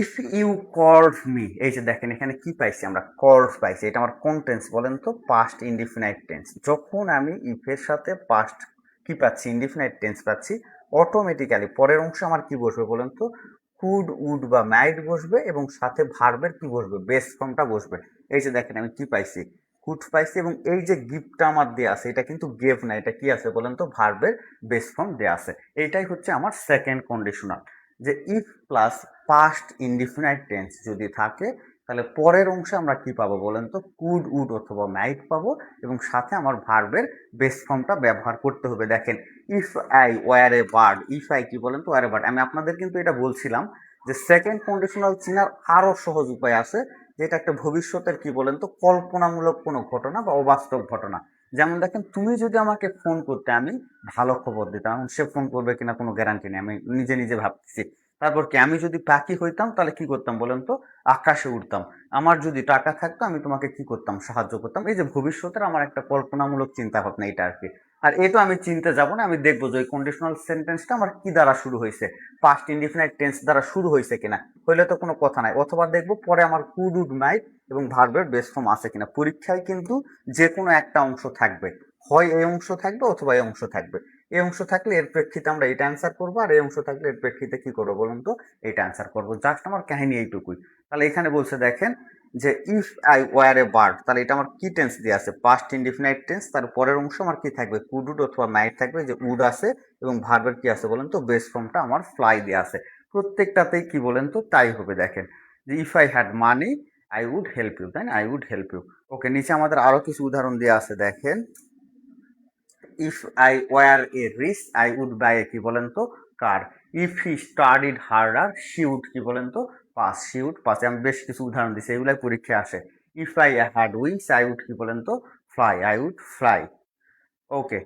ইফ ইউ কল্ড মি, এই যে দেখেন এখানে কি পাইছি আমরা, কল্ড পাইছি। এটা আমার কোন টেন্স বলেন তো, পাস্ট ইনডিফিনাইট টেন্স। যখন আমি ইফের সাথে পাস্ট কি পাচ্ছি, ইনডিফিনাইট টেন্স পাচ্ছি, অটোমেটিক্যালি পরের অংশে আমার কি বসবে বলেন তো, কুড উড বা মাইট বসবে এবং সাথে ভার্বের কি বসবে, বেস ফর্মটা বসবে। এই যে দেখেন আমি কি পাইছি, কুড পাইছি, এবং এই যে গিফটটা আমার দেয়া আছে এটা কিন্তু গেভ না, এটা কি আছে বলেন তো, ভার্বের বেস ফর্ম দেয়া আছে। এইটাই হচ্ছে আমার সেকেন্ড কন্ডিশনাল, যে if plus past indefinite tense যদি থাকে তাহলে পরের অংশে আমরা কি পাবো বলেন তো, কুড উড অথবা মাইট পাবো, এবং সাথে আমার ভার্বের বেস ফর্মটা ব্যবহার করতে হবে। দেখেন if I were a bird, if I কি বলেন তো, ওয়ার এ বার্ড। আমি আপনাদের কিন্তু এটা বলছিলাম যে সেকেন্ড কন্ডিশনাল চিনার আরো সহজ উপায় আছে, যেটা একটা ভবিষ্যতের কি বলেন তো, কল্পনামূলক কোনো ঘটনা বা অবাস্তব ঘটনা। যেমন দেখেন, তুমি যদি আমাকে ফোন করতে, আমি ভালো খবর দিতাম, সে ফোন করবে কিনা কোনো গ্যারান্টি নেই, আমি নিজে নিজে ভাবতেছি। তারপর কি, আমি যদি পাখি হইতাম তাহলে কি করতাম বলেন তো, আকাশে উঠতাম। আমার যদি টাকা থাকতো আমি তোমাকে কি করতাম, সাহায্য করতাম। এই যে ভবিষ্যতের আমার একটা কল্পনামূলক চিন্তা ভাবনা, এটা আর কি। আর এটা আমি চিনতে যাবো না, আমি দেখবো যে ওই কন্ডিশনাল সেন্টেন্সটা আমার কি দ্বারা শুরু হয়েছে, পাস্ট ইনডিফিনাইট টেন্স দ্বারা শুরু হয়েছে কিনা, হইলে তো কোনো কথা নাই। অথবা দেখবো পরে আমার কুড উড মাইট এবং ভার্বের বেস ফর্ম আছে কিনা। পরীক্ষায় কিন্তু যে কোনো একটা অংশ থাকবে, হয় এই অংশ থাকবে অথবা এই অংশ থাকবে। এই অংশ থাকলে এর প্রেক্ষিতে আমরা এটা অ্যান্সার করবো, আর এই অংশ থাকলে এর প্রেক্ষিতে কি করবো বলুন তো, এটা অ্যান্সার করবো। জাস্ট আমার কাহিনী এইটুকুই। তাহলে এখানে বলছে দেখেন যে if I were a bird, তাহলে এটা আমার কি টেন্স দিয়ে আছে, পাস্ট ইনডিফিনাইট টেন্স। তার পরের অংশ আমার কি থাকবে, কুড উড অথবা মাইট থাকবে, যে উড আছে, এবং ভার্বের কি আছে বলেন তো, বেস ফর্মটা আমার ফ্লাই দিয়ে আছে। প্রত্যেকটাতেই কি বলেন তো তাই হবে। দেখেন যে if I had money I would help you, তাই না, I would help you. Okay, নিচে আমাদের আরো কিছু উদাহরণ দেওয়া আছে। দেখেন if I were a rich I would buy a কি বলেন তো, car. If he studied harder she would কি বলেন তো, পাস, শি উড পাস। আমি বেশ কিছু উদাহরণ দিচ্ছি, এগুলাই পরীক্ষায় আসে। If I had wings I would কি বলেন তো, fly, I would fly. Okay,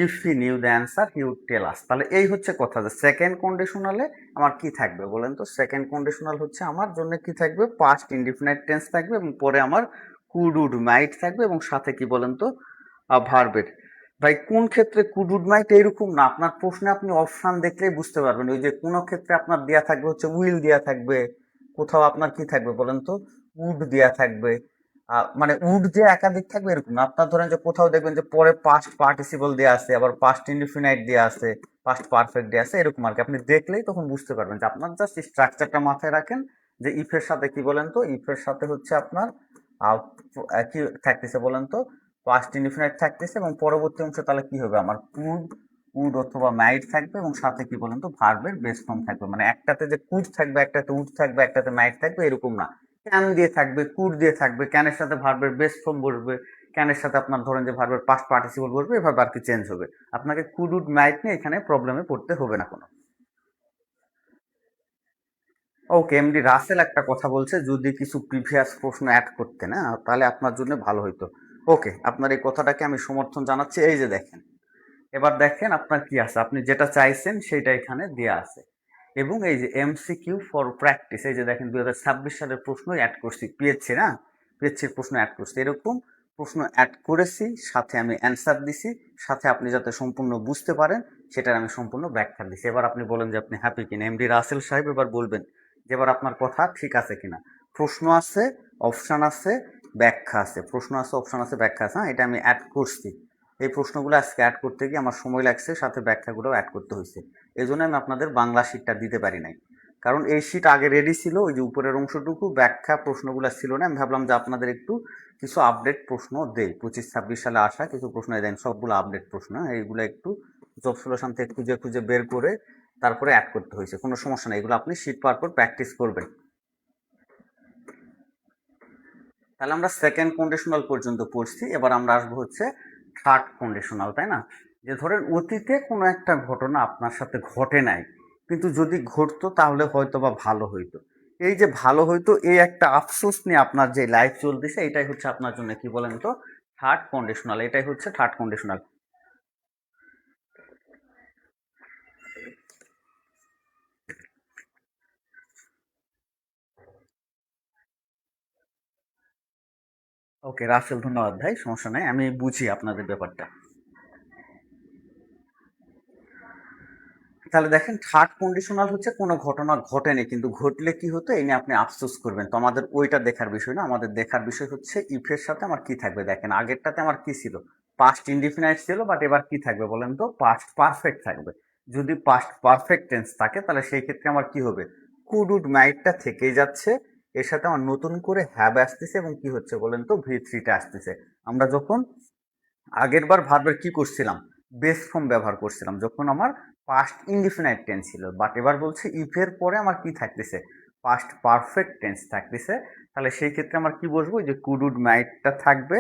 if he knew the answer he would tell us. তাহলে এই হচ্ছে কথা, যে সেকেন্ড কন্ডিশনালে আমার কি থাকবে বলেন তো, সেকেন্ড কন্ডিশনাল হচ্ছে আমার জন্য কি থাকবে, পাস্ট ইনডিফিনাইট টেন্স থাকবে, এবং পরে আমার কুড উড মাইট থাকবে, এবং সাথে কি বলেন তো, ভার্বের। ভাই কোন ক্ষেত্রে কুড উড মাইট এইরকম না, আপনার প্রশ্নে আপনি অপশন দেখলেই বুঝতে পারবেন। ওই যে কোনো ক্ষেত্রে আপনার দেয়া থাকবে হচ্ছে উইল দেয়া থাকবে, কোথাও আপনার কি থাকবে বলেন তো, উড দেয়া থাকবে। মানে উড যে একাধিক থাকবে এরকম না। আপনার ধরেন যে কোথাও দেখবেন যে পরে পাস্ট পার্টিসিপল দেয়া আছে, আবার পাস্ট ইনডিফিনাইট দেয়া আছে, পাস্ট পারফেক্ট দেয়া আছে, এরকম আর কি। আপনি দেখলেই তখন বুঝতে পারবেন। যে আপনার জাস্ট স্ট্রাকচারটা মাথায় রাখেন, যে ইফের সাথে কি বলেন তো, ইফের সাথে হচ্ছে আপনার কি থাকতেছে বলেন তো, পাস্ট ইনডিফিনাইট থাকতেছে, এবং পরবর্তী অংশ তাহলে কি হবে, আমার কুড উড অথবা মাইট থাকবে, এবং সাথে কি বলেন তো, ভার্বের বেস ফর্ম থাকবে। মানে একটাতে যে কুড থাকবে, একটাতে উড থাকবে, একটাতে মাইট থাকবে, এরকম না। ক্যান দিয়ে থাকবে, কুড দিয়ে থাকবে, ক্যানের সাথে ভার্বের বেস ফর্ম বসবে, ক্যানের সাথে আপনার ধরেন যে ভার্বের পাস্ট পার্টিসিপল বসবে, এভাবে আর কি চেঞ্জ হবে। আপনাকে কুড উড মাইট নিয়ে এখানে প্রবলেমে পড়তে হবে না কোনো। ওকে, এমডি রাসেল একটা কথা বলছে, যদি কিছু প্রিভিয়াস প্রশ্ন অ্যাড করতে না, তাহলে আপনার জন্য ভালো হইতো। ওকে, আপনার এই কথাটাকে আমি সমর্থন জানাচ্ছি। এই যে দেখেন, এবার দেখেন আপনার কি আছে, আপনি যেটা চাইছেন সেটা এখানে দেয়া আছে। এবং এই যে এমসিকিউ ফর প্র্যাকটিস, এই যে দেখেন 2026 সালের প্রশ্ন অ্যাড করছি, পিএসসি না, পিএসসির প্রশ্ন অ্যাড করছি। এরকম প্রশ্ন অ্যাড করেছি, সাথে আমি অ্যান্সার দিছি, সাথে আপনি যাতে সম্পূর্ণ বুঝতে পারেন সেটার আমি সম্পূর্ণ ব্যাখ্যা দিছি। এবার আপনি বলেন যে আপনি হ্যাপি কিনা। এমডি রাসেল সাহেব এবার বলবেন যে এবার আপনার কথা ঠিক আছে কিনা। প্রশ্ন আছে, অপশান আছে, ব্যাখ্যা আছে। প্রশ্ন আছে, অপশান আছে, ব্যাখ্যা আছে। হ্যাঁ, এটা আমি অ্যাড করছি। এই প্রশ্নগুলো আজকে অ্যাড করতে গিয়ে আমার সময় লাগছে, সাথে ব্যাখ্যাগুলোও অ্যাড করতে হয়েছে। এই জন্য আমি আপনাদের বাংলা শিটটা দিতে পারি নাই, কারণ এই শিট আগে রেডি ছিল, ওই যে উপরের অংশটুকু ব্যাখ্যা প্রশ্নগুলো ছিল না। আমি ভাবলাম যে আপনাদের একটু কিছু আপডেট প্রশ্ন দেই, 25-26 সালে আসা কিছু প্রশ্ন দেন, সবগুলো আপডেট প্রশ্ন। এইগুলো একটু জব সলিউশন থেকে খুঁজে খুঁজে বের করে তারপরে অ্যাড করতে হয়েছে। কোনো সমস্যা নেই, এগুলো আপনি শিট পাওয়ার পর প্র্যাকটিস করবেন। তাহলে আমরা সেকেন্ড কন্ডিশনাল পর্যন্ত পড়ছি, এবার আমরা আসবো হচ্ছে থার্ড কন্ডিশনাল, তাই না। যে ধরেন অতীতে কোনো একটা ঘটনা আপনার সাথে ঘটে নাই, কিন্তু যদি ঘটতো তাহলে হয়তো বা ভালো হইতো। এই যে ভালো হইতো, এই একটা আফসোস নিয়ে আপনার যে লাইফ চলতেছে, এটাই হচ্ছে আপনার জন্য কি বলেন তো, থার্ড কন্ডিশনাল। এটাই হচ্ছে থার্ড কন্ডিশনাল। ওকে রাসেল, ধন্যবাদ ভাই, সমস্যা নাই, আমি বুঝি আপনাদের ব্যাপারটা। তাহলে দেখেন, থার্ড কন্ডিশনাল হচ্ছে কোনো ঘটনা ঘটেনি, কিন্তু ঘটলে কি হতো এই নিয়ে আপনি আফসোস করবেন। তো আমাদের ওইটা দেখার বিষয় না, আমাদের দেখার বিষয় হচ্ছে ইফের সাথে আমার কি থাকবে। দেখেন আগেরটাতে আমার কি ছিল, পাস্ট ইনডিফিনাইট ছিল, বাট এবার কি থাকবে বলেন তো, পাস্ট পারফেক্ট থাকবে। যদি পাস্ট পারফেক্ট টেন্স থাকে তাহলে সেই ক্ষেত্রে আমার কি হবে, কুড উড মাইটটা থেকেই যাচ্ছে, এর সাথে আমার নতুন করে হ্যাভ আসতেছে এবং কি হচ্ছে বলেন তো, ভি থ্রিটা আসতেছে। আমরা যখন আগের বার ভার্বের কি করছিলাম, বেস ফর্ম ব্যবহার করছিলাম যখন আমার পাস্ট ইনডিফিনাইট টেন্স ছিল, বাট এবার বলছে ইফের পরে আমার কি থাকতেছে, পাস্ট পারফেক্ট টেন্স থাকতেছে। তাহলে সেই ক্ষেত্রে আমার কি বসবো, যে কুড উড মাইটটা থাকবে,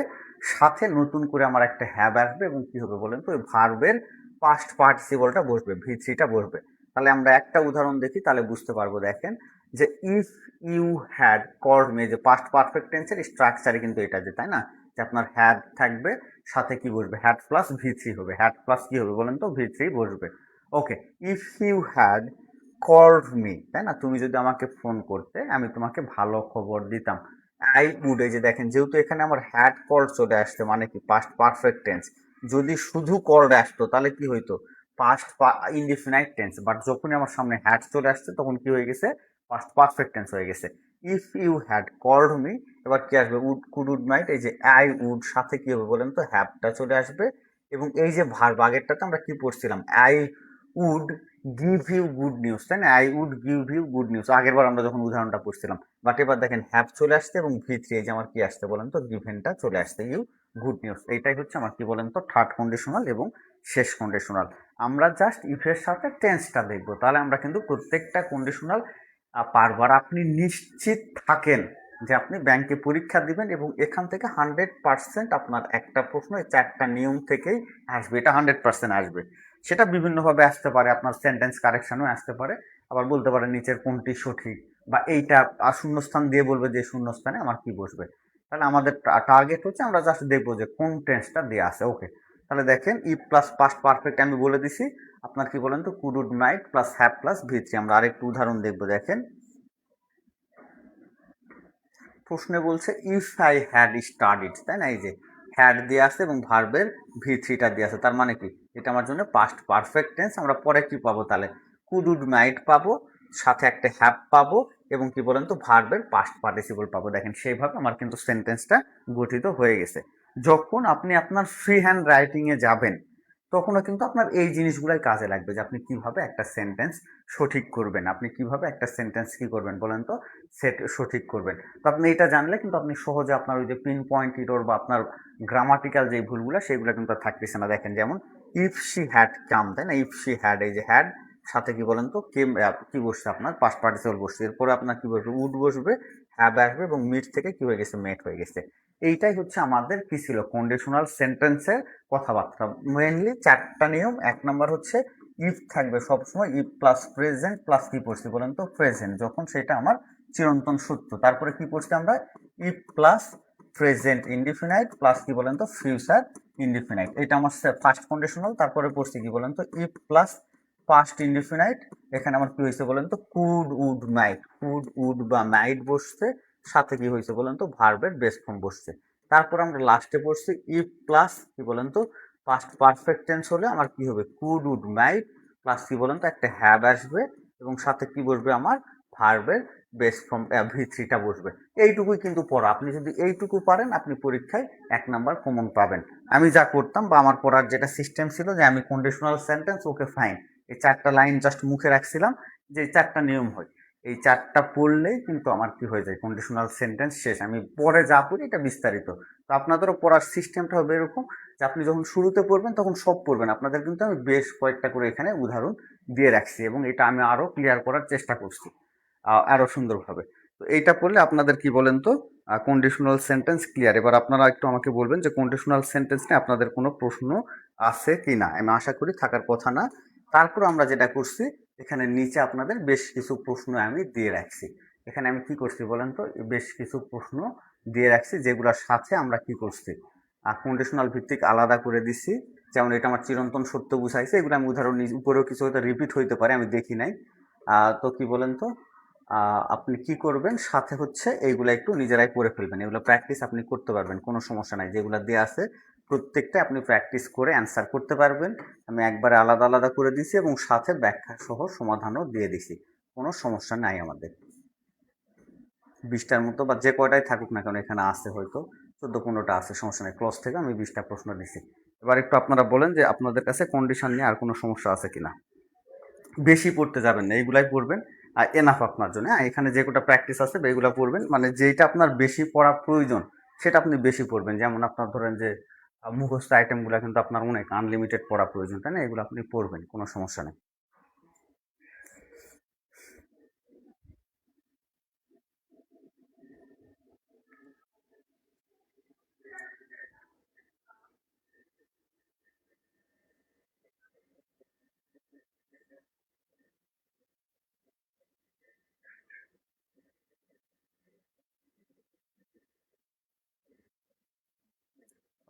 সাথে নতুন করে আমার একটা হ্যাভ আসবে এবং কি হবে বলেন তো, ওই ভার্বের পাস্ট পার্টিসিপলটা বসবে, ভি থ্রিটা বসবে। তাহলে আমরা একটা উদাহরণ দেখি, তাহলে বুঝতে পারবো। দেখেন যে if you had called me, যে পাস্ট পারফেক্ট টেন্সের স্ট্রাকচারে কিন্তু এটা, যে তাই না, যে আপনার হ্যাড থাকবে, সাথে কি বসবে, হ্যাড প্লাস ভি থ্রি হবে, হ্যাড প্লাস কি হবে বলেন তো, ভি থ্রি বসবে। Okay, if you had called me, তাই না, তুমি যদি আমাকে ফোন করতে আমি তোমাকে ভালো খবর দিতাম। আই উড, এই যে দেখেন, যেহেতু এখানে আমার হ্যাড কল্ড চলে আসছে, মানে কি পাস্ট পারফেক্ট টেন্স। যদি শুধু কল্ড আসতো তাহলে কি হইতো, পাস্ট ইনডিফিনাইট টেন্স, বাট যখনই আমার সামনে হ্যাড চলে আসছে তখন কি হয়ে গেছে, পাস্ট পারফেক্ট টেন্স হয়ে গেছে। If you had called me, এবার কি আসবে, উড কুড উড মাইট, এই যে আই উড, সাথে কি হবে বলেন তো, হ্যাভটা চলে আসবে। এবং এই যে ভার্ব, আগেরটাতে আমরা কি পড়ছিলাম, I would give you good news, তাই না, I would give you good news আগের বার আমরা যখন উদাহরণটা পড়ছিলাম। বাট এবার দেখেন হ্যাভ চলে আসছে এবং ভি থ্রি, এই যে আমার কি আসছে বলেন তো, গিভেনটা চলে আসছে, ইউ গুড নিউজ। এইটাই হচ্ছে আমার কি বলেন তো, থার্ড কন্ডিশনাল এবং শেষ কন্ডিশনাল। আমরা জাস্ট ইফের সাথে টেন্সটা দেখবো, তাহলে আমরা কিন্তু প্রত্যেকটা কন্ডিশনাল পারবো। আর আপনি নিশ্চিত থাকেন যে আপনি ব্যাংকে পরীক্ষা দিবেন এবং এখান থেকে 100% আপনার একটা প্রশ্ন এই চারটা নিয়ম থেকেই আসবে, এটা 100% আসবে। সেটা বিভিন্নভাবে আসতে পারে, আপনার সেন্টেন্স কারেকশনও আসতে পারে, আবার বলতে পারে নিচের কোনটি সঠিক, বা এইটা শূন্যস্থান দিয়ে বলবে যে শূন্যস্থানে আমার কি বসবে। তাহলে আমাদের টার্গেট হচ্ছে আমরা জাস্ট দেখবো যে কোন টেন্সটা দেওয়া আছে। ওকে, তাহলে দেখেন ই প্লাস পাস্ট পারফেক্ট আমি বলে দিছি। আপনার কি বলেন তো, could would might plus have plus V three. আমরা আরেকটু উদাহরণ দেখবো। দেখেন প্রশ্নে বলছে ইফ আই হ্যাড স্টাডিড, তাই না, এই যে হ্যাড দিয়ে আসছে এবং ভার্বের ভি থ্রিটা দিয়ে আছে, তার মানে কি, এটা আমার জন্য পাস্ট পারফেক্ট টেন্স। আমরা পরে কি পাবো তাহলে, কুড উড মাইট পাবো, সাথে একটা হ্যাভ পাবো, এবং কি বলেন তো, ভার্বের পাস্ট পার্টিসিপল পাবো। দেখেন সেইভাবে আমার কিন্তু সেন্টেন্সটা গঠিত হয়ে গেছে। যখন আপনি আপনার ফ্রি হ্যান্ড রাইটিং এ যাবেন তখনও কিন্তু আপনার এই জিনিসগুলাই কাজে লাগবে, যে আপনি কিভাবে একটা সেন্টেন্স সঠিক করবেন, আপনি কিভাবে একটা সেন্টেন্স কি করবেন বলেন তো, সেট সঠিক করবেন। তো আপনি এটা জানলে কিন্তু আপনি সহজে আপনার ওই যে পিন পয়েন্ট ইরর বা আপনার গ্রামাটিক্যাল যে ভুলগুলো সেগুলো কিন্তু আর থাকতেছে না। দেখেন যেমন ইফ শি হ্যাড কাম, তাই না, ইফ শি হ্যাড, এই যে হ্যাড, সাথে কি বলেন তো, কেম, কি বসছে আপনার পাস্ট পার্টিসিপল বসছে, এরপরে আপনার কি বসবে, উড বসবে, হ্যাভ আসবে, এবং মিট থেকে কি হয়ে গেছে, মেট হয়ে গেছে। এইটাই হচ্ছে আমাদের কি ছিল, কন্ডিশনাল সেন্টেন্সের কথাবার্তা। মেইনলি চারটা নিয়ম। এক নাম্বার হচ্ছে ইফ থাকবে সবসময়, ইফ প্লাস প্রেজেন্ট প্লাস কি পড়ছি বলেন তো, প্রেজেন্ট, যখন সেটা আমার চিরন্তন সত্য। তারপরে কি পড়ছি আমরা, if plus present indefinite plus কি বলেন তো, ফিউচার ইনডিফিনাইট, এটা আমার ফার্স্ট কন্ডিশনাল। তারপরে পড়ছি কি বলেন তো, ইফ প্লাস পাস্ট ইনডিফিনাইট, এখানে আমার কি হয়েছে বলেন তো, could would might, could would বা মাইট বসছে, সাথে কি হয়েছে বলেন তো, ভার্বের বেস ফর্ম বসছে। তারপর আমরা লাস্টে পড়ছি ইফ প্লাস কি বলেন তো, পাস্ট পারফেক্ট টেন্স হলে আমার কি হবে, কুড উড মাইট প্লাস কি বলেন তো, একটা হ্যাভ আসবে, এবং সাথে কি বসবে আমার, ভার্বের বেস ফর্ম ভি থ্রিটা বসবে। এইটুকুই কিন্তু পড়া, আপনি যদি এইটুকু পারেন আপনি পরীক্ষায় 1 নাম্বার কমন পাবেন। আমি যা করতাম বা আমার পড়ার যেটা সিস্টেম ছিল, যে আমি কন্ডিশনাল সেন্টেন্স ওকে ফাইন, এই চারটা লাইন জাস্ট মুখে রাখছিলাম, যে চারটা নিয়ম হয়, এই চারটা পড়লেই কিন্তু আমার কি হয়ে যায়, কন্ডিশনাল সেন্টেন্স শেষ। আমি পরে যা পড়ি এটা বিস্তারিত। তো আপনাদেরও পড়ার সিস্টেমটা হবে এরকম, যে আপনি যখন শুরুতে পড়বেন তখন সব পড়বেন। আপনাদের কিন্তু আমি বেশ কয়েকটা করে এখানে উদাহরণ দিয়ে রাখছি, এবং এটা আমি আরো ক্লিয়ার করার চেষ্টা করছি আরো সুন্দরভাবে। তো এইটা পড়লে আপনাদের কি বলেন তো, কন্ডিশনাল সেন্টেন্স ক্লিয়ার। এবার আপনারা একটু আমাকে বলবেন যে কন্ডিশনাল সেন্টেন্স নিয়ে আপনাদের কোনো প্রশ্ন আছে কি না। আমি আশা করি থাকার কথা না। তারপর আমরা যেটা করছি, এখানে নিচে আপনাদের বেশ কিছু প্রশ্ন আমি দিয়ে রাখছি। এখানে আমি কি করছি বলেন তো, বেশ কিছু প্রশ্ন দিয়ে রাখছি, যেগুলোর সাথে আমরা কি করছি, কন্ডিশনাল ভিত্তিক আলাদা করে দিছি। যেমন এটা আমার চিরন্তন সত্য বুঝাইছে, এগুলো আমি উদাহরণ উপরেও কিছু হয়তো রিপিট হইতে পারে, আমি দেখি নাই। তো কি বলেন তো, আপনি কি করবেন, সাথে হচ্ছে এইগুলা একটু নিজেরাই করে ফেলবেন, এগুলো প্র্যাকটিস আপনি করতে পারবেন, কোনো সমস্যা নাই। যেগুলো দেওয়া আছে প্রত্যেকটা আপনি প্র্যাকটিস করে অ্যান্সার করতে পারবেন। আমি একবারে আলাদা আলাদা করে দিছি এবং সাথে ব্যাখ্যা সহ সমাধানও দিয়ে দিছি, কোনো সমস্যা নাই আমাদের। 20টার মতো বা যে কয়টাই থাকুক না কেন, এখানে আছে হয়তো 14-15টা আছে, সমস্যা নেই। ক্লাস থেকে আমি 20টা প্রশ্ন দিছি। এবার একটু আপনারা বলেন যে আপনাদের কাছে কন্ডিশন নিয়ে আর কোনো সমস্যা আছে কিনা। বেশি পড়তে যাবেন না, এইগুলাই পড়বেন আর এনাফ আপনার জন্য। হ্যাঁ, এখানে যে কটা প্র্যাকটিস আছে এইগুলো পড়বেন, মানে যেটা আপনার বেশি পড়া প্রয়োজন সেটা আপনি বেশি পড়বেন। যেমন আপনার ধরেন যে মুখস্থ আইটেমগুলো কিন্তু আপনার অনেক আনলিমিটেড পড়া প্রয়োজন, তাই না? এগুলো আপনি পড়বেন, কোনো সমস্যা নেই।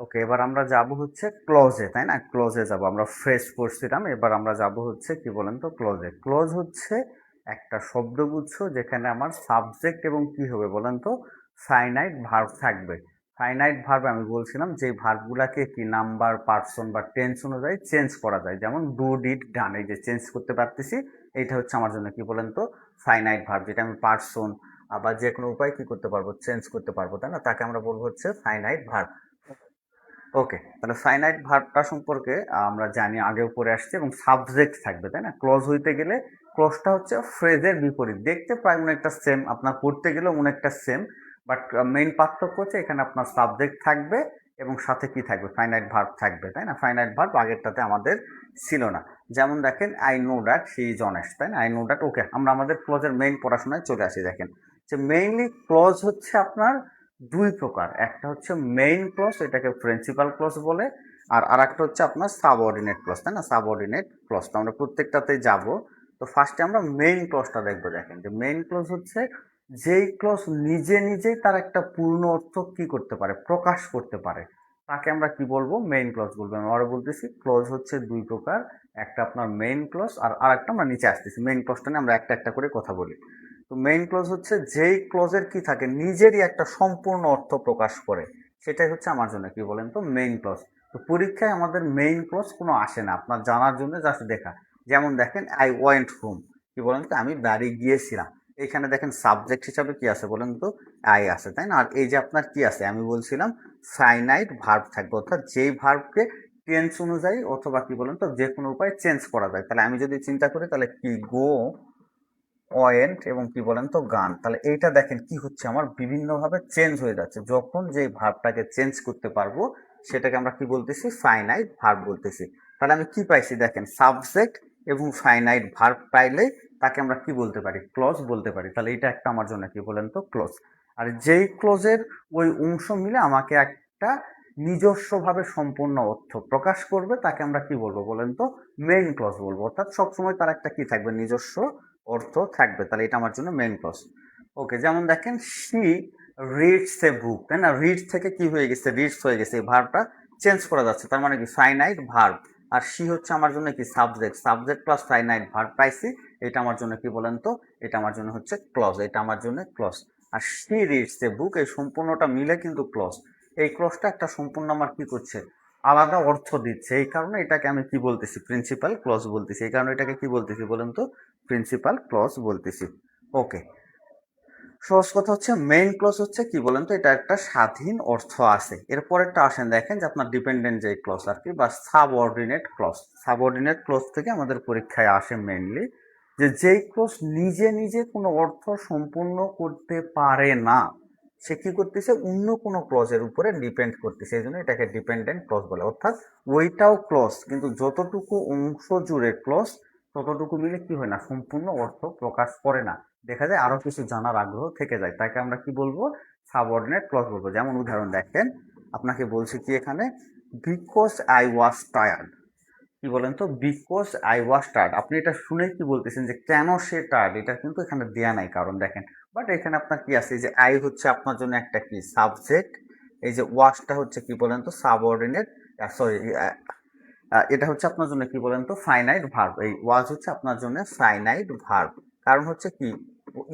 ওকে, এবার আমরা যাব হচ্ছে ক্লজে, তাই না? ক্লজে যাব, আমরা ফ্রেশ পড়ছিলাম, এবার আমরা যাব হচ্ছে কি বলেন তো ক্লজে। ক্লজ হচ্ছে একটা শব্দগুচ্ছ যেখানে আমার সাবজেক্ট এবং কি হবে বলেন তো, ফাইনাইট ভার্ব থাকবে। ফাইনাইট ভার্ব আমি বলছিলাম যে ভার্বগুলাকে কি নাম্বার, পার্সন বা টেন্স অনুযায়ী চেঞ্জ করা যায়। যেমন ডু, ডিড, ডান, এই যে চেঞ্জ করতে পারতেছি, এইটা হচ্ছে আমার জন্য কি বলেন তো ফাইনাইট ভার্ব, যেটা আমি পার্সন আবার যে কোনো উপায় কি করতে পারবো, চেঞ্জ করতে পারবো, তাই না? তাকে আমরা বলবো হচ্ছে ফাইনাইট ভার্ব। ওকে, তাহলে ফাইনাইট ভার্বটা সম্পর্কে আমরা জানি, আগেও পড়ে আসছে, এবং সাবজেক্ট থাকবে, তাই না? ক্লজ হইতে গেলে ক্লজটা হচ্ছে ফ্রেজের বিপরীত, দেখতে প্রায় অনেকটা সেম, আপনার পড়তে গেলেও অনেকটা সেম, বাট মেইন পার্থক্য হচ্ছে এখানে আপনার সাবজেক্ট থাকবে এবং সাথে কি থাকবে, ফাইনাইট ভার্ব থাকবে, তাই না? ফাইনাইট ভার্ব আগেরটাতে আমাদের ছিল না। যেমন দেখেন I know that he is honest, তাই না? I know that. ওকে, আমরা আমাদের ক্লজের মেইন পড়াশোনায় চলে আসি। দেখেন যে মেইনলি ক্লজ হচ্ছে আপনার দুই প্রকার, একটা হচ্ছে মেইন ক্লজ, এটাকে প্রিন্সিপাল ক্লজ বলে, আর আরেকটা হচ্ছে আপনার সাবঅর্ডিনেট ক্লজ, তাই না? সাবঅর্ডিনেট ক্লজ তো আমরা প্রত্যেকটাতেই যাব। তো ফার্স্টে আমরা মেইন ক্লজটা দেখবো। দেখেন যে মেইন ক্লজ হচ্ছে যেই ক্লজ নিজে নিজেই তার একটা পূর্ণ অর্থ কি করতে পারে, প্রকাশ করতে পারে, তাকে আমরা কি বলবো, মেইন ক্লজ বলবো। আমি আবার বলতেছি, ক্লজ হচ্ছে দুই প্রকার, একটা আপনার মেইন ক্লজ আর আরেকটা আমরা নিচে আসতেছি। মেইন ক্লজটা নিয়ে আমরা একটা একটা করে কথা বলি। তো মেইন ক্লজ হচ্ছে যেই ক্লজের কি থাকে, নিজেরই একটা সম্পূর্ণ অর্থ প্রকাশ করে, সেটাই হচ্ছে আমার জন্য কি বলেন তো মেইন ক্লজ। তো পরীক্ষায় আমাদের মেইন ক্লজ কোনো আসে না, আপনার জানার জন্য জাস্ট দেখা। যেমন দেখেন আই ওয়েন্ট হোম, কি বলেন তো, আমি বাড়ি গিয়েছিলাম। এখানে দেখেন সাবজেক্ট হিসাবে কি আছে বলেন তো, আই আছে, তাই না? আর এই যে আপনার কি আছে, আমি বলছিলাম ফাইনাইট ভার্ব থাকবে, অর্থাৎ যেই ভার্বকে টেন্স অনুযায়ী অথবা কি বলেন তো যে কোনো উপায়ে চেঞ্জ করা যায়। তাহলে আমি যদি চিন্তা করি, তাহলে কি গো, ওয়েন্ট এবং কি বলেন তো গান, তাহলে এইটা দেখেন কি হচ্ছে, আমার বিভিন্নভাবে চেঞ্জ হয়ে যাচ্ছে। যখন যে ভার্বটাকে চেঞ্জ করতে পারবো সেটাকে আমরা কি বলতেছি, ফাইনাইট ভার্ব বলতেছি। তাহলে আমি কি পাইছি, দেখেন সাবজেক্ট এবং ফাইনাইট ভার্ব পাইলে তাকে আমরা কি বলতে পারি, ক্লজ বলতে পারি। তাহলে এটা একটা আমার জন্য কি বলেন তো ক্লজ। আর যেই ক্লজের ওই অংশ মিলে আমাকে একটা নিজস্বভাবে সম্পূর্ণ অর্থ প্রকাশ করবে, তাকে আমরা কি বলবো বলেন তো, মেইন ক্লজ বলবো। অর্থাৎ সবসময় তার একটা কি থাকবে, নিজস্ব অর্থ থাকবে। তাহলে এটা আমার জন্য মেইন ক্লজ। ওকে, যেমন দেখেন শি রিডস এ বুক, তাই না? রিডস থেকে কি হয়ে গেছে, রিডস হয়ে গেছে, এই ভার্বটা চেঞ্জ করা যাচ্ছে, তার মানে কি ফাইনাইট ভার্ব। আর শি হচ্ছে আমার জন্য কি subject, subject plus finite verb পাইছি, এটা আমার জন্য কি বলেন তো, এটা আমার জন্য হচ্ছে ক্লজ, এটা আমার জন্য ক্লজ। আর শি রিডস এ বুক, এই সম্পূর্ণটা মিলে কিন্তু ক্লজ। এই ক্লজটা একটা সম্পূর্ণ আমার কি করছে, আলাদা অর্থ দিচ্ছে, এই কারণে এটাকে আমি কি বলতেছি, প্রিন্সিপাল ক্লজ বলতেছি। এই কারণে এটাকে কি বলতেছি বলেন তো, প্রিন্সিপাল ক্লজ বলতেছি। ওকে, সহজ কথা হচ্ছে মেইন ক্লজ হচ্ছে কি বলেন তো, এটা একটা স্বাধীন অর্থ আছে। এরপরেরটা আসেন, দেখেন যে আপনার ডিপেন্ডেন্ট যে ক্লজ আর কি, বা সাবঅর্ডিনেট ক্লজ। সাবঅর্ডিনেট ক্লজ থেকে আমাদের পরীক্ষায় আসে মেইনলি যে যেই ক্লজ নিজে নিজে কোনো অর্থ সম্পূর্ণ করতে পারে না, সে কি করতেছে, অন্য কোনো ক্লজের উপরে ডিপেন্ড করতেছে, এই জন্য এটাকে ডিপেন্ডেন্ট ক্লজ বলে। অর্থাৎ ওইটাও ক্লজ, কিন্তু যতটুকু অংশ জুড়ে ক্লজ, ততটুকু মিলে কি হয় না, সম্পূর্ণ অর্থ প্রকাশ করে না। দেখা যায় আরো কিছু জানার আগ্রহ থেকে যায়, তাকে আমরা কি বলবো, সাবঅর্ডিনেট ক্লজ বলবো। যেমন উদাহরণ দেখেন, আপনাকে বলছি কি এখানে, বিকজ আই ওয়াজ টায়ার্ড, কি বলেন তো, বিকজ আই ওয়াজ টায়ার্ড। আপনি এটা শুনে কি বলতেছেন যে কেন সে টায়ার্ড, এটা কিন্তু এখানে দেয়া নাই কারণ, দেখেন। বাট এখানে আপনার কি আছে, যে আই হচ্ছে আপনার জন্য একটা কি সাবজেক্ট, এই যে ওয়াজটা হচ্ছে কি বলেন তো সাবঅর্ডিনেট, সরি, এটা হচ্ছে আপনার জন্য কি বলেন তো ফাইনাইট ভার্ব। এই ওয়াজ হচ্ছে আপনার জন্য ফাইনাইট ভার্ব, কারণ হচ্ছে কি,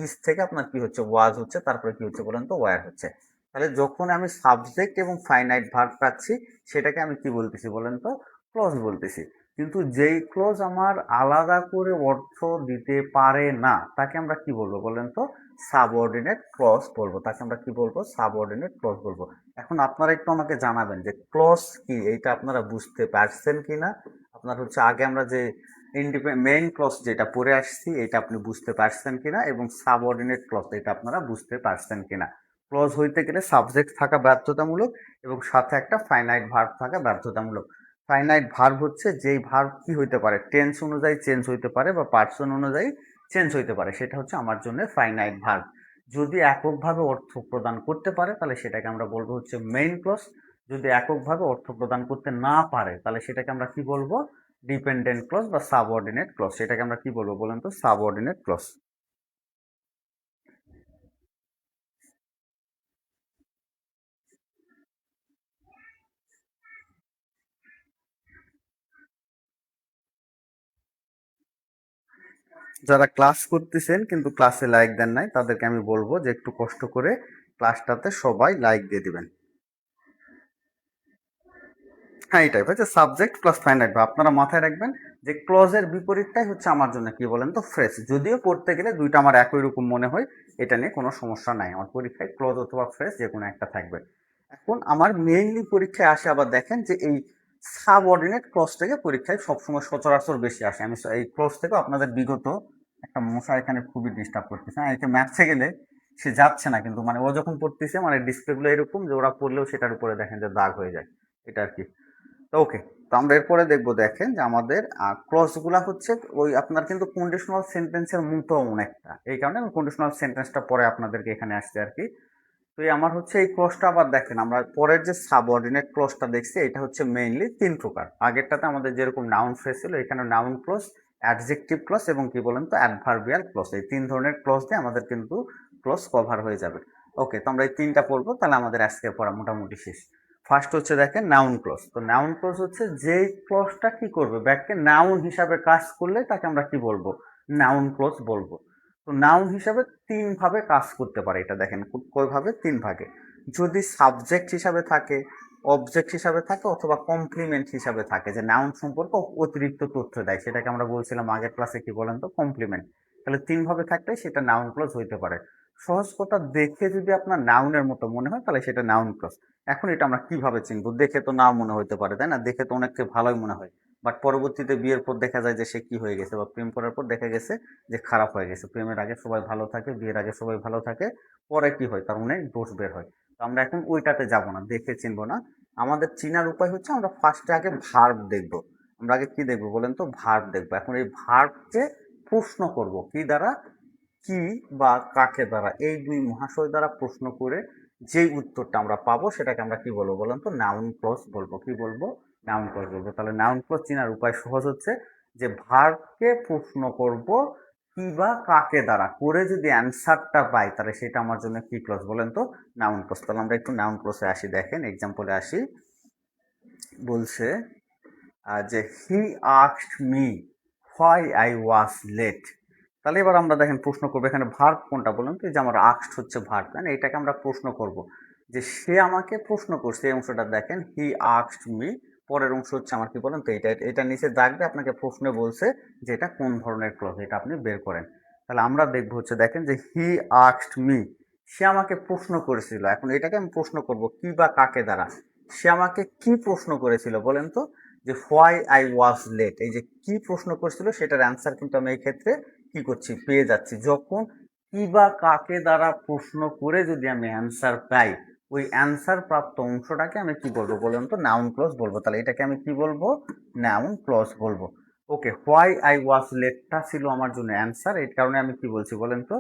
ইস থেকে আপনার কি হচ্ছে, ওয়াজ হচ্ছে, তারপরে কি হচ্ছে বলেন তো, ওয়ার হচ্ছে। তাহলে যখন আমি সাবজেক্ট এবং ফাইনাইট ভার্ব পাচ্ছি, সেটাকে আমি কি বলতেছি বলেন তো, ক্লজ বলতেছি। কিন্তু যেই ক্লজ আমার আলাদা করে অর্থ দিতে পারে না তাকে আমরা কি বলবো বলেন তো? সাবঅর্ডিনেট ক্লজ বলবো। তাকে আমরা কি বলবো? সাবঅর্ডিনেট ক্লজ বলবো। এখন আপনারা একটু আমাকে জানাবেন যে ক্লজ কি, এইটা আপনারা বুঝতে পারছেন কিনা। আপনার হচ্ছে আগে আমরা যে মেইন ক্লজ যেটা পড়ে আসছি এটা আপনি বুঝতে পারছেন কিনা, এবং সাবঅর্ডিনেট ক্লজ এটা আপনারা বুঝতে পারছেন কিনা। ক্লজ হইতে গেলে সাবজেক্ট থাকা বাধ্যতামূলক এবং সাথে একটা ফাইনাইট ভার্ব থাকা বাধ্যতামূলক। ফাইনাইট ভার্ব হচ্ছে যেই ভার্ব কি হইতে পারে, টেন্স অনুযায়ী চেঞ্জ হইতে পারে বা পার্সন অনুযায়ী চেঞ্জ হইতে পারে, সেটা হচ্ছে আমার জন্য ফাইনাইট ভার্ব। যদি এককভাবে অর্থ প্রদান করতে পারে তাহলে সেটাকে আমরা বলবো হচ্ছে মেইন ক্লজ। যদি এককভাবে অর্থ প্রদান করতে না পারে তাহলে সেটাকে আমরা কি বলবো? ডিপেন্ডেন্ট ক্লজ বা সাবঅর্ডিনেট ক্লজ। সেটাকে আমরা কি বলবো বলেন তো? Subordinate clause. যারা ক্লাস করতেছেন কিন্তু ক্লাসে লাইক দেন নাই তাদেরকে আমি বলবো যে একটু কষ্ট করে ক্লাসটাতে সবাই লাইক দিয়ে দিবেন। হ্যাঁ, এটাই হচ্ছে সাবজেক্ট প্লাস ফাইনাইট ভার্ব। আপনারা মাথায় রাখবেন যে ক্লজের বিপরীতটাই হচ্ছে আমার জন্য কি বলেন তো? ফ্রেজ। যদিও পড়তে গেলে দুইটা আমার একই রকম মনে হয়, এটা নিয়ে কোনো সমস্যা নাই। আমার পরীক্ষায় ক্লজ অথবা ফ্রেজ যে কোনো একটা থাকবে। এখন আমার মেইনলি পরীক্ষায় আসে আবার দেখেন যে এই সাবঅর্ডিনেট ক্লজ থেকে পরীক্ষায় সবসময় সচরাচর বেশি আসে। আমি এই ক্লজ থেকে আপনাদের বিগত একটা মশা এখানে খুবই ডিস্টার্ব করতেছে। হ্যাঁ, একে ম্যাথসে গেলে সে যাচ্ছে না, কিন্তু মানে ও যখন পড়তেছে মানে ডিসপ্লেগুলো এরকম যে ওরা পড়লেও সেটার উপরে দেখেন যে দাগ হয়ে যায়। এটা আর কি। ওকে, তো আমরা এরপরে দেখবো দেখেন যে আমাদের ক্লজ গুলা হচ্ছে ওই আপনার কিন্তু কন্ডিশনাল সেন্টেন্সের মতো অনেকটা, এই কারণে আমি কন্ডিশনাল সেন্টেন্সটা পরে আপনাদেরকে এখানে আসছে আর কি। তো এই আমার হচ্ছে এই ক্লজটা আবার দেখেন আমরা পরের যে সাবঅর্ডিনেট ক্লজটা দেখছি এটা হচ্ছে মেইনলি তিন প্রকার। আগেরটাতে আমাদের যেরকম নাউন ফ্রেজ ছিল এখানে নাউন ক্লজ, অ্যাডজেক্টিভ ক্লজ এবং কি বলেন তো অ্যাডভার্বিয়াল ক্লজ। এই তিন ধরনের ক্লজ দিয়ে আমাদের কিন্তু ক্লজ কভার হয়ে যাবে। ওকে, তো আমরা এই তিনটা পড়বো, তাহলে আমাদের আজকের পড়া মোটামুটি শেষ। ফার্স্ট হচ্ছে দেখেন নাউন ক্লজ। তো নাউন ক্লজ হচ্ছে যেই ক্লজটা কি করবে, ব্যাককে নাউন হিসাবে কাজ করলে তাকে আমরা কি বলবো? নাউন ক্লজ বলবো। তো নাউন হিসাবে তিন ভাবে কাজ করতে পারে। এটা দেখেন কয়ভাবে? তিন ভাগে। যদি সাবজেক্ট হিসাবে থাকে, অবজেক্ট হিসাবে থাকে অথবা কমপ্লিমেন্ট হিসাবে থাকে, যে নাউন সম্পর্কে অতিরিক্ত তথ্য দেয়, সেটাকে আমরা বলছিলাম আগের ক্লাসে কি বলেন তো? কমপ্লিমেন্ট। তাহলে তিন ভাবে থাকলে সেটা নাউন ক্লজ হইতে পারে। সহজ কথা, দেখে যদি আপনার নাউনের মতো মনে হয় তাহলে সেটা নাউন ক্লজ। এখন এটা আমরা কিভাবে চিনবো? দেখে তো নাও মনে হতে পারে, তাই না? দেখে তো অনেককে ভালোই মনে হয়, বাট পরবর্তীতে বিয়ের পর দেখা যায় যে সে কি হয়ে গেছে, বা প্রেম করার পর দেখা গেছে যে খারাপ হয়ে গেছে। প্রেমের আগে সবাই ভালো থাকে, বিয়ের আগে সবাই ভালো থাকে, পরে কি হয়? তার অনেক দোষ বের হয়। তো আমরা এখন ওইটাতে যাব না, দেখে চিনবো না। আমাদের চিনার উপায় হচ্ছে আমরা ফার্স্টে আগে ভার্ব দেখবো। আমরা আগে কি দেখবো বলেন তো? ভার্ব দেখবো। এখন এই ভার্বকে প্রশ্ন করব কি দ্বারা? কি বা কাকে দ্বারা? এই দুই মহাশয় দ্বারা প্রশ্ন করে যেই উত্তরটা আমরা পাবো সেটাকে আমরা কি বলবো বলেন তো? নাউন ক্লজ বলবো। কি বলবো? নাউন ক্লজ বলবো। তাহলে নাউন ক্লজ চেনার উপায় সহজ হচ্ছে যে ভার্বকে প্রশ্ন করব কি বা কাকে দ্বারা, করে যদি অ্যান্সারটা পাই তাহলে সেটা আমার জন্য কি ক্লজ বলেন তো? Noun clause. তাহলে আমরা একটু নাউন ক্লজে আসি। দেখেন এক্সাম্পলে আসি। বলছে যে he asked me why I was late. তাহলে এবার আমরা দেখেন প্রশ্ন করবো এখানে ভার্ব কোনটা বলুন তো? যে আমার আস্কড হচ্ছে ভার্ব, তাই না? এটাকে আমরা প্রশ্ন করব যে সে আমাকে প্রশ্ন করছে, এই অংশটা দেখেন হি আস্কড মি। পরের অংশ হচ্ছে আমার কি বলেন তো? এটা এটা নিচে দাগ দিয়ে আপনাকে প্রশ্নে বলছে যে এটা কোন ধরনের ক্লজ, এটা আপনি বের করেন। তাহলে আমরা দেখবো হচ্ছে দেখেন যে হি আস্কড মি, সে আমাকে প্রশ্ন করেছিল। এখন এটাকে আমি প্রশ্ন করব কি বা কাকে দ্বারা? সে আমাকে কি প্রশ্ন করেছিল বলেন তো? যে হোয়াই আই ওয়াজ লেট, এই যে কি প্রশ্ন করছিল সেটার অ্যান্সার কিন্তু আমি এই ক্ষেত্রে কি করছি? পেয়ে যাচ্ছি। যখন কি বা কাকে দ্বারা প্রশ্ন করে যদি আমি অ্যান্সার পাই, ওই অ্যান্সার প্রাপ্ত অংশটাকে আমি কি বলবো বলুন তো? নাউন ক্লজ বলবো। তাহলে এটাকে আমি কি বলবো? নাউন ক্লজ বলবো। ওকে, হোয়াই আই ওয়াজ লেটটা ছিল আমার জন্য অ্যান্সার, এই কারণে আমি কি বলছি বলেন তো?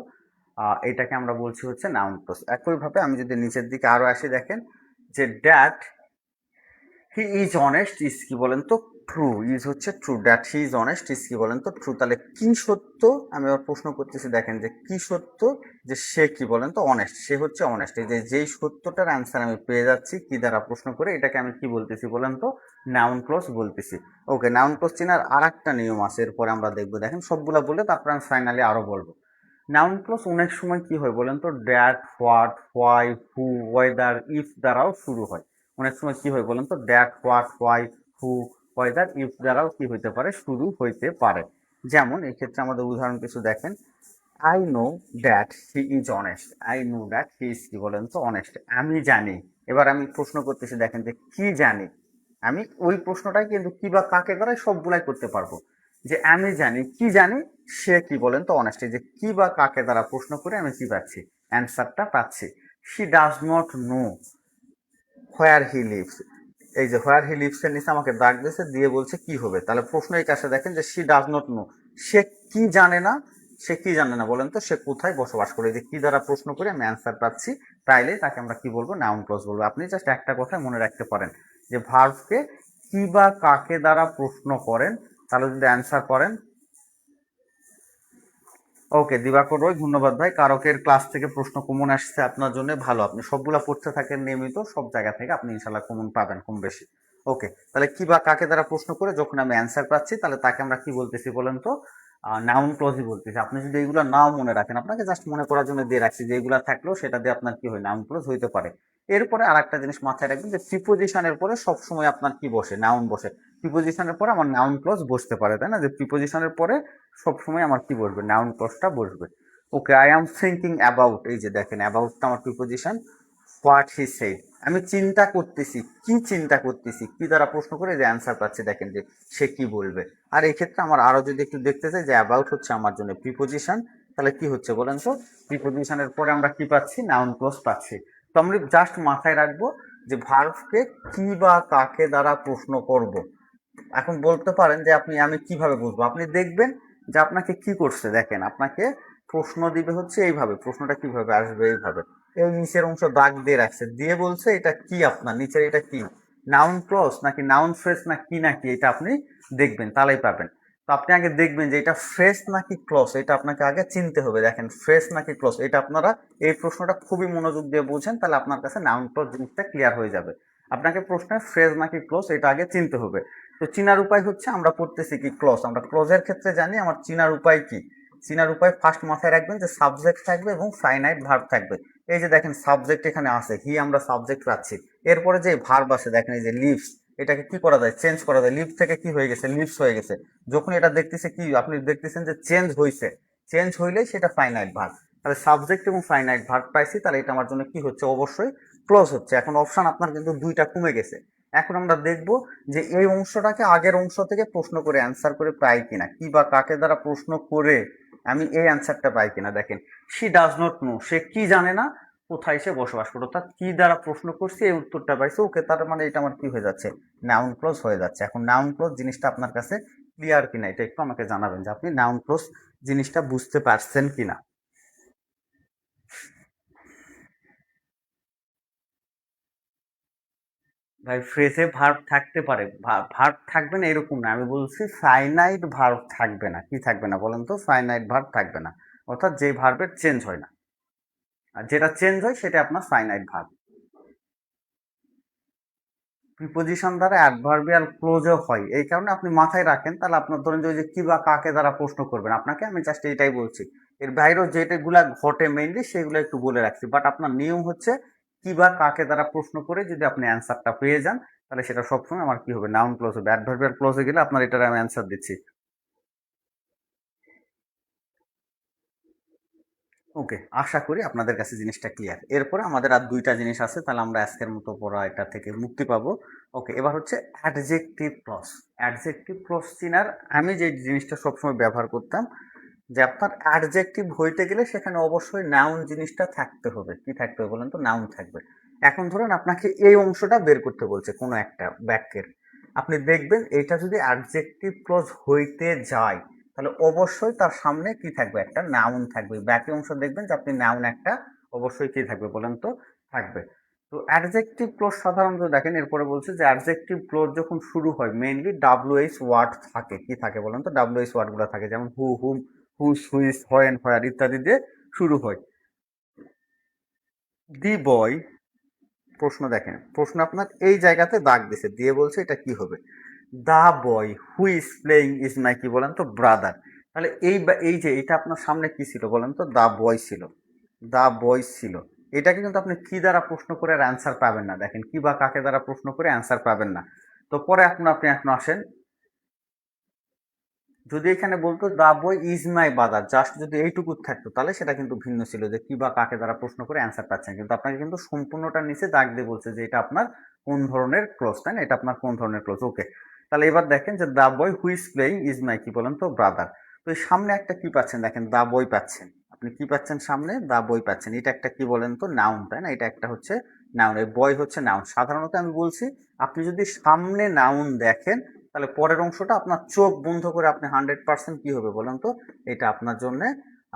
এটাকে আমরা বলছি হচ্ছে নাউন ক্লজ। একইভাবে আমি যদি নিচের দিকে আরো আসি, দেখেন যে that he is honest is কি বলেন তো? ট্রু। ইজ হচ্ছে true, that he is honest is কি বলেন তো? ট্রু। তাহলে কি সত্য? আমি আবার প্রশ্ন করতেছি, দেখেন যে কি সত্য? যে সে কি বলেন তো? অনেস্ট। সে হচ্ছে অনেস্ট। এই যে যেই সত্যটার অ্যান্সার আমি পেয়ে যাচ্ছি কি দ্বারা প্রশ্ন করে, এটাকে আমি কি বলতেছি বলেন তো? নাউন ক্লজ বলতেছি। ওকে, নাউন ক্লজ চেনার আর একটা নিয়ম আছে, এরপরে আমরা দেখবো। দেখেন সবগুলা বলে তারপর আমি ফাইনালি আরো বলবো। নাউন ক্লজ অনেক সময় কি হয় বলেন তো? That, what, why, who, weather, if দ্বারাও শুরু হয়। অনেক সময় কি হয় বলেন তো? That, what, why, who, weather if দ্বারাও কি হইতে পারে, শুরু হইতে পারে। যেমন এক্ষেত্রে আমাদের উদাহরণ কিছু দেখেন, I know that he is honest. I know that he is কি বলেন তো অনেস্ট, আমি জানি। এবার আমি প্রশ্ন করতেছি, দেখেন যে কি জানি, আমি ওই প্রশ্নটাই কিন্তু কি বা কাকে দ্বারা সবগুলাই করতে পারবো। যে আমি জানি, কি জানি, সে কি বলেন তো অনেস্ট, যে কি বা কাকে দ্বারা প্রশ্ন করে আমি কি পাচ্ছি, অ্যান্সারটা পাচ্ছি। She does not know where he lives. এই যে হোয়ার হি লিভস এর নিচে আমাকে দাগ দিয়েছে, দিয়ে বলছে কি হবে, তাহলে প্রশ্ন এই কাছে দেখেন যে শি ডাজ নট নো, সে কি জানে না। সে কি জানে না বলেন তো, সে কোথায় বসবাস করে। যে কি দ্বারা প্রশ্ন করে আমি অ্যান্সার পাচ্ছি, তাইলে তাকে আমরা কি বলবো, নাউন ক্লজ বলবো। আপনি জাস্ট একটা কথা মনে রাখতে পারেন, যে ভার্বকে কি বা কাকে দ্বারা প্রশ্ন করেন, তাহলে যদি অ্যান্সার করেন। ওকে, দিবাকর রয়, ধন্যবাদ ভাই। কারকের ক্লাস থেকে প্রশ্ন কমন আসছে আপনার জন্য, ভালো। আপনি সবগুলা পড়তে থাকেন নিয়মিত, সব জায়গা থেকে আপনি ইনশাল্লাহ কমন পাবেন কম বেশি। ওকে, তাহলে কি বা কাকে দ্বারা প্রশ্ন করে যখন আমি অ্যান্সার পাচ্ছি, তাহলে তাকে আমরা কি বলতেছি বলেন তো, নাউন ক্লজই বলতেছি। আপনি যদি এইগুলো নাও মনে রাখেন, আপনাকে জাস্ট মনে করার জন্য দিয়ে রাখছি যে এইগুলা থাকলেও সেটা দিয়ে আপনার কি হয়, নাউন ক্লজ হইতে পারে। এরপরে আর একটা জিনিস মাথায় রাখবেন, যে প্রিপোজিশনের পরে সবসময় আপনার কি বসে, নাউন বসে। প্রিপোজিশনের পরে আমার নাউন ক্লজ বসতে পারে, তাই না? যে প্রিপোজিশনের পরে সবসময় আমার কি বসবে, নাউন ক্লজটা বসবে। ওকে, আই এম থিঙ্কিং অ্যাবাউট, এই যে দেখেন অ্যাবাউটটা আমার প্রিপোজিশন। হোয়াট হি সেড, আমি চিন্তা করতেছি, কি চিন্তা করতেছি, কি দ্বারা প্রশ্ন করে যে অ্যান্সার পাচ্ছি, দেখেন যে সে কি বলবে। আর এই ক্ষেত্রে আমার আরো যদি একটু দেখতে চাই, যে অ্যাবাউট হচ্ছে আমার জন্য প্রিপোজিশন, তাহলে কি হচ্ছে বলেন তো, প্রিপোজিশনের পরে আমরা কি পাচ্ছি, নাউন ক্লজ পাচ্ছি। তো আমরা জাস্ট মাথায় রাখবো যে ভার্বকে কি বা কাকে দ্বারা প্রশ্ন করব। এখন বলতে পারেন যে আমি কিভাবে বুঝবো, আপনি দেখবেন যে আপনাকে কি করছে, দেখেন আপনাকে প্রশ্ন দিবে হচ্ছে এইভাবে, প্রশ্নটা কিভাবে আসবে, এইভাবে এই নিচের অংশ দাগ দিয়ে রাখছে, দিয়ে বলছে এটা কি, আপনার নিচের এটা কি, নাউন ক্লজ নাকি নাউন ফ্রেজ না কি নাকি, এটা আপনি দেখবেন, তাহলেই পাবেন। তো আপনি আগে দেখবেন যে এটা ফ্রেজ নাকি ক্লজ, এটা আপনাকে আগে চিনতে হবে। দেখেন ফ্রেজ নাকি ক্লজ, এটা আপনারা এই প্রশ্নটা খুবই মনোযোগ দিয়ে বুঝেন, তাহলে আপনার কাছে নাউন ক্লজ জিনিসটা ক্লিয়ার হয়ে যাবে। আপনাকে প্রশ্নে ফ্রেজ নাকি ক্লজ এটা আগে চিনতে হবে। তো চিনার উপায় হচ্ছে, আমরা পড়তেছি কি ক্লজ, আমরা ক্লজের ক্ষেত্রে জানি আমার চিনার উপায় কি। চিনার উপায় ফার্স্ট মাথায় রাখবেন যে সাবজেক্ট থাকবে এবং ফাইনাইট ভার্ব থাকবে। এই যে দেখেন সাবজেক্ট এখানে আছে, হি আমরা সাবজেক্ট পাচ্ছি। এরপরে যে ভার্ব আছে দেখেন, এই যে লিভস, এটাকে কি করা যায়, চেঞ্জ করা যায়। লিভ থেকে কি হয়ে গেছে, লিভস হয়ে গেছে। যখন এটা দেখতেছে কি, আপনি দেখতেছেন যে চেঞ্জ হয়েছে, চেঞ্জ হইলেই সেটা ফাইনাইট ভার্ব। তাহলে সাবজেক্ট এবং ফাইনাইট ভার্ব পাইছি, তাহলে এটা আমার জন্য কি হচ্ছে, অবশ্যই ক্লোজ হচ্ছে। এখন অপশন আপনার কিন্তু দুইটা কমে গেছে। এখন আমরা দেখব যে এই অংশটাকে আগের অংশ থেকে প্রশ্ন করে অ্যান্সার করে পাই কিনা, কি বা কাকে দ্বারা প্রশ্ন করে আমি এই অ্যান্সারটা পাই কিনা। দেখেন, শি ডাজ নট নো, সে কি জানে না কোথায় সে বসবাস করে, অর্থাৎ কি দ্বারা প্রশ্ন করছি এই উত্তরটা পাইছে। ওকে, তার মানে এটা আমার কি হয়ে যাচ্ছে, নাউন ক্লোজ হয়ে যাচ্ছে। এখন নাউন ক্লোজ জিনিসটা আপনার কাছে ক্লিয়ার কিনা, এটা একটু আমাকে জানাবেন যে আপনি নাউন ক্লোজ জিনিসটা বুঝতে পারছেন কিনা। ভাই ফ্রেজে ভার্ব থাকতে পারে, ভার্ব থাকবে না এরকম না, আমি বলছি ফাইনাইট ভার্ব থাকবে না। কি থাকবে না বলেন তো, ফাইনাইট ভার্ব থাকবে না, অর্থাৎ যে ভার্বের চেঞ্জ হয় না, আর যেটা চেঞ্জ হয় সেটা আপনার ফাইনাইট ভার্ব। প্রিপোজিশন দ্বারা অ্যাডভার্বিয়াল ক্লোজও হয়, এই কারণে আপনি মাথায় রাখেন। তাহলে আপনার ধরেন যে ওই যে কি বা কাকে দ্বারা প্রশ্ন করবেন, আপনাকে আমি জাস্ট এইটাই বলছি। এর বাইরেও যেগুলা ঘটে মেইনলি সেগুলো একটু বলে রাখছি, বাট আপনার নিয়ম হচ্ছে কি বা কাকে দ্বারা প্রশ্ন করে যদি আপনি অ্যান্সারটা পেয়ে যান, তাহলে সেটা সবসময় আমার কি হবে, নাউন ক্লোজ হবে। অ্যাডভার্বিয়াল ক্লোজে গেলে আপনার এটার আমি অ্যান্সার দিচ্ছি। ওকে, আশা করি আপনাদের কাছে জিনিসটা ক্লিয়ার। এরপরে আমাদের আর দুইটা জিনিস আছে, তাহলে আমরা আজকের মতো পড়া এটা থেকে মুক্তি পাবো। ওকে, এবার হচ্ছে অ্যাডজেক্টিভ ক্লজ। অ্যাডজেক্টিভ ক্লজ চিনার আমি যে জিনিসটা সবসময় ব্যবহার করতাম, যে আপনার অ্যাডজেক্টিভ হইতে গেলে সেখানে অবশ্যই নাউন জিনিসটা থাকতে হবে। কি থাকতে হবে বলেন তো, নাউন থাকবে। এখন ধরুন আপনাকে এই অংশটা বের করতে বলছে কোনো একটা বাক্যের, আপনি দেখবেন এটা যদি অ্যাডজেক্টিভ ক্লজ হইতে যায়, তাহলে অবশ্যই তার সামনে কি থাকবে, একটা নাউন থাকবে। বাকি অংশ দেখবেন যে আপনি নাউন একটা অবশ্যই কি থাকবে বলেন তো, থাকবে। তো অ্যাডজেক্টিভ ক্লোজ সাধারণত দেখেন, এরপরে বলছে যে অ্যাডজেক্টিভ ক্লোজ যখন শুরু হয় মেইনলি ডাব্লিউএইচ ওয়ার্ড থাকে। কি থাকে বলেন তো, ডাব্লিউএইচ ওয়ার্ডগুলো থাকে, যেমন হু, হুম, হুস, হুইস, হোয়েন, হোয়ার ইত্যাদি দিয়ে শুরু হয়। দি বয়, প্রশ্ন দেখেন, প্রশ্ন আপনার এই জায়গাতে দাগ দিছে, দিয়ে বলছে এটা কি হবে, the boy who is playing is my কি বলেন তো, ব্রাদার। তাহলে এই যে এটা আপনার সামনে কি ছিল বলেন তো, দা বয় ছিল, দা বয় ছিল। এটাকে কিন্তু আপনি কি দ্বারা প্রশ্ন করে অ্যান্সার পাবেন না। দেখেন কি বা কাকে দ্বারা প্রশ্ন করে অ্যান্সার পাবেন না। তো পরে আপনি এখন আসেন, যদি এখানে বলতো দা বই ইজ মাই বাদার, জাস্ট যদি এইটুকু থাকতো তাহলে সেটা কিন্তু ভিন্ন ছিল, যে কি বা কাকে দ্বারা প্রশ্ন করে অ্যান্সার পাচ্ছেন, কিন্তু আপনাকে কিন্তু সম্পূর্ণটার নিচে দাগ দিয়ে বলছে যে এটা আপনার কোন ধরনের ক্লোজ, তাই না? এটা আপনার কোন ধরনের ক্লোজ। ওকে, তাহলে এবার দেখেন যে the boy who is playing is my কি বলেন তো ব্রাদার। তো এই সামনে একটা কি পাচ্ছেন, দেখেন দা বই পাচ্ছেন, আপনি কি পাচ্ছেন সামনে, দা বই পাচ্ছেন, এটা একটা কি বলেন তো নাউন, তাই না? এটা একটা হচ্ছে নাউন, এই বয় হচ্ছে নাউন। সাধারণত আমি বলছি আপনি যদি সামনে নাউন দেখেন তাহলে পরের অংশটা আপনার চোখ বন্ধ করে আপনি 100% কি হবে বলেন তো, এটা আপনার জন্য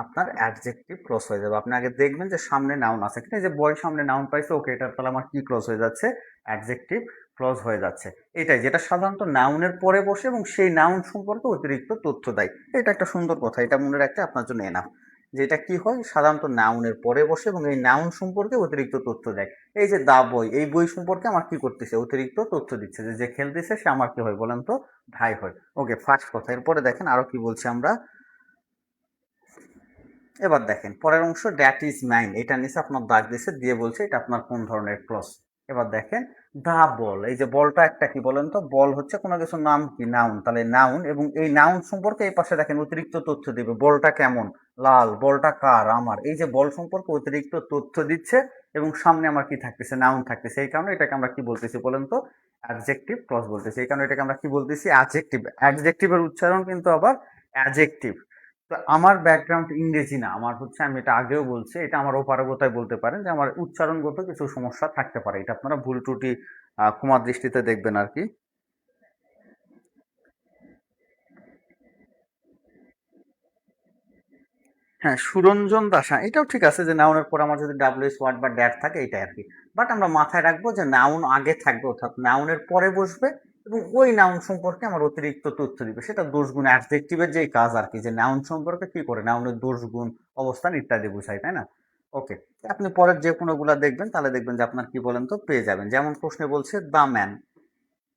আপনার অ্যাডজেক্টিভ ক্লজ হয়ে যাবে। আপনি আগে দেখবেন যে সামনে নাউন আছে কিনা, যে বয় সামনে নাউন পাইছে, ওকে, এটা তাহলে আমার কি ক্লজ হয়ে যাচ্ছে, অ্যাডজেক্টিভ ক্লজ হয়ে যাচ্ছে। এটাই যেটা সাধারণত নাউনের পরে বসে এবং সেই নাউন সম্পর্কে অতিরিক্ত তথ্য দেয়। এটা একটা সুন্দর কথা, এটা মনে রাখতে আপনার জন্য এনাফ, যে এটা কি হয় সাধারণত নাউনের পরে বসে এবং এই নাউন সম্পর্কে অতিরিক্ত তথ্য দেয়। এই যে দা বই, এই বই সম্পর্কে আমার কি করতেছে, অতিরিক্ত তথ্য দিচ্ছে, যে যে খেলতেছে সে আমার কি হয় বলেন তো, ভাই হয়। ওকে, ফার্স্ট কথা। এরপরে দেখেন আরো কি বলছি আমরা, এবার দেখেন পরের অংশ দ্যাট ইজ মাইন, এটা নিচে আপনার দাগ দিছে দিয়ে বলছে এটা আপনার কোন ধরনের ক্লজ। এবার দেখেন দা বল, এই যে বলটা একটা কি বলেন তো, বল হচ্ছে কোনো কিছুর নাম কি, নাউন, তাহলে নাউন, এবং এই নাউন সম্পর্কে এই পাশে দেখেন অতিরিক্ত তথ্য দিবে, বলটা কেমন, লাল, বলটা কার, আমার, এই যে বল সম্পর্কে অতিরিক্ত তথ্য দিচ্ছে এবং সামনে আমার কি থাকতেছে, নাউন থাকতেছে, এই কারণে এটাকে আমরা কি বলতেছি বলেন তো, অ্যাডজেক্টিভ ক্লজ বলতেছি। এই কারণে এটাকে আমরা কি বলতেছি, অ্যাডজেক্টিভ। অ্যাডজেক্টিভের উচ্চারণ কিন্তু আবার অ্যাডজেক্টিভ। তো আমার ব্যাকগ্রাউন্ড ইংরেজি না, আমার হচ্ছে, আমি এটা আগেও বলছি, এটা আমার অপারগতায় বলতে পারেন যে আমার উচ্চারণগত কিছু সমস্যা থাকতে পারে, এটা আপনারা ভুল ত্রুটি ক্ষমা দৃষ্টিতে দেখবেন আর কি। হ্যাঁ, সুরঞ্জন দাস, হ্যাঁ, এটাও ঠিক আছে যে নাউনের পর আমার যদি ডাব্লিউএস ওয়ার্ড বা ড্যাট থাকে এটাই আর কি। বাট আমরা মাথায় রাখবো যে নাউন আগে থাকবে, অর্থাৎ নাউনের পরে বসবে এবং ওই নাউন সম্পর্কে আমার অতিরিক্ত তথ্য দিবে, সেটা দোষ গুণ অ্যাডজেক্টিভের যেই কাজ আর কি, যে নাউন সম্পর্কে কি করে, নাউনের দোষ গুণ অবস্থান ইত্যাদি বোঝায়, তাই না? ওকে, আপনি পরের যে কোনোগুলা দেখবেন তাহলে দেখবেন যে আপনার কি বলেন তো পেয়ে যাবেন। যেমন প্রশ্নে বলছে দ্য ম্যান,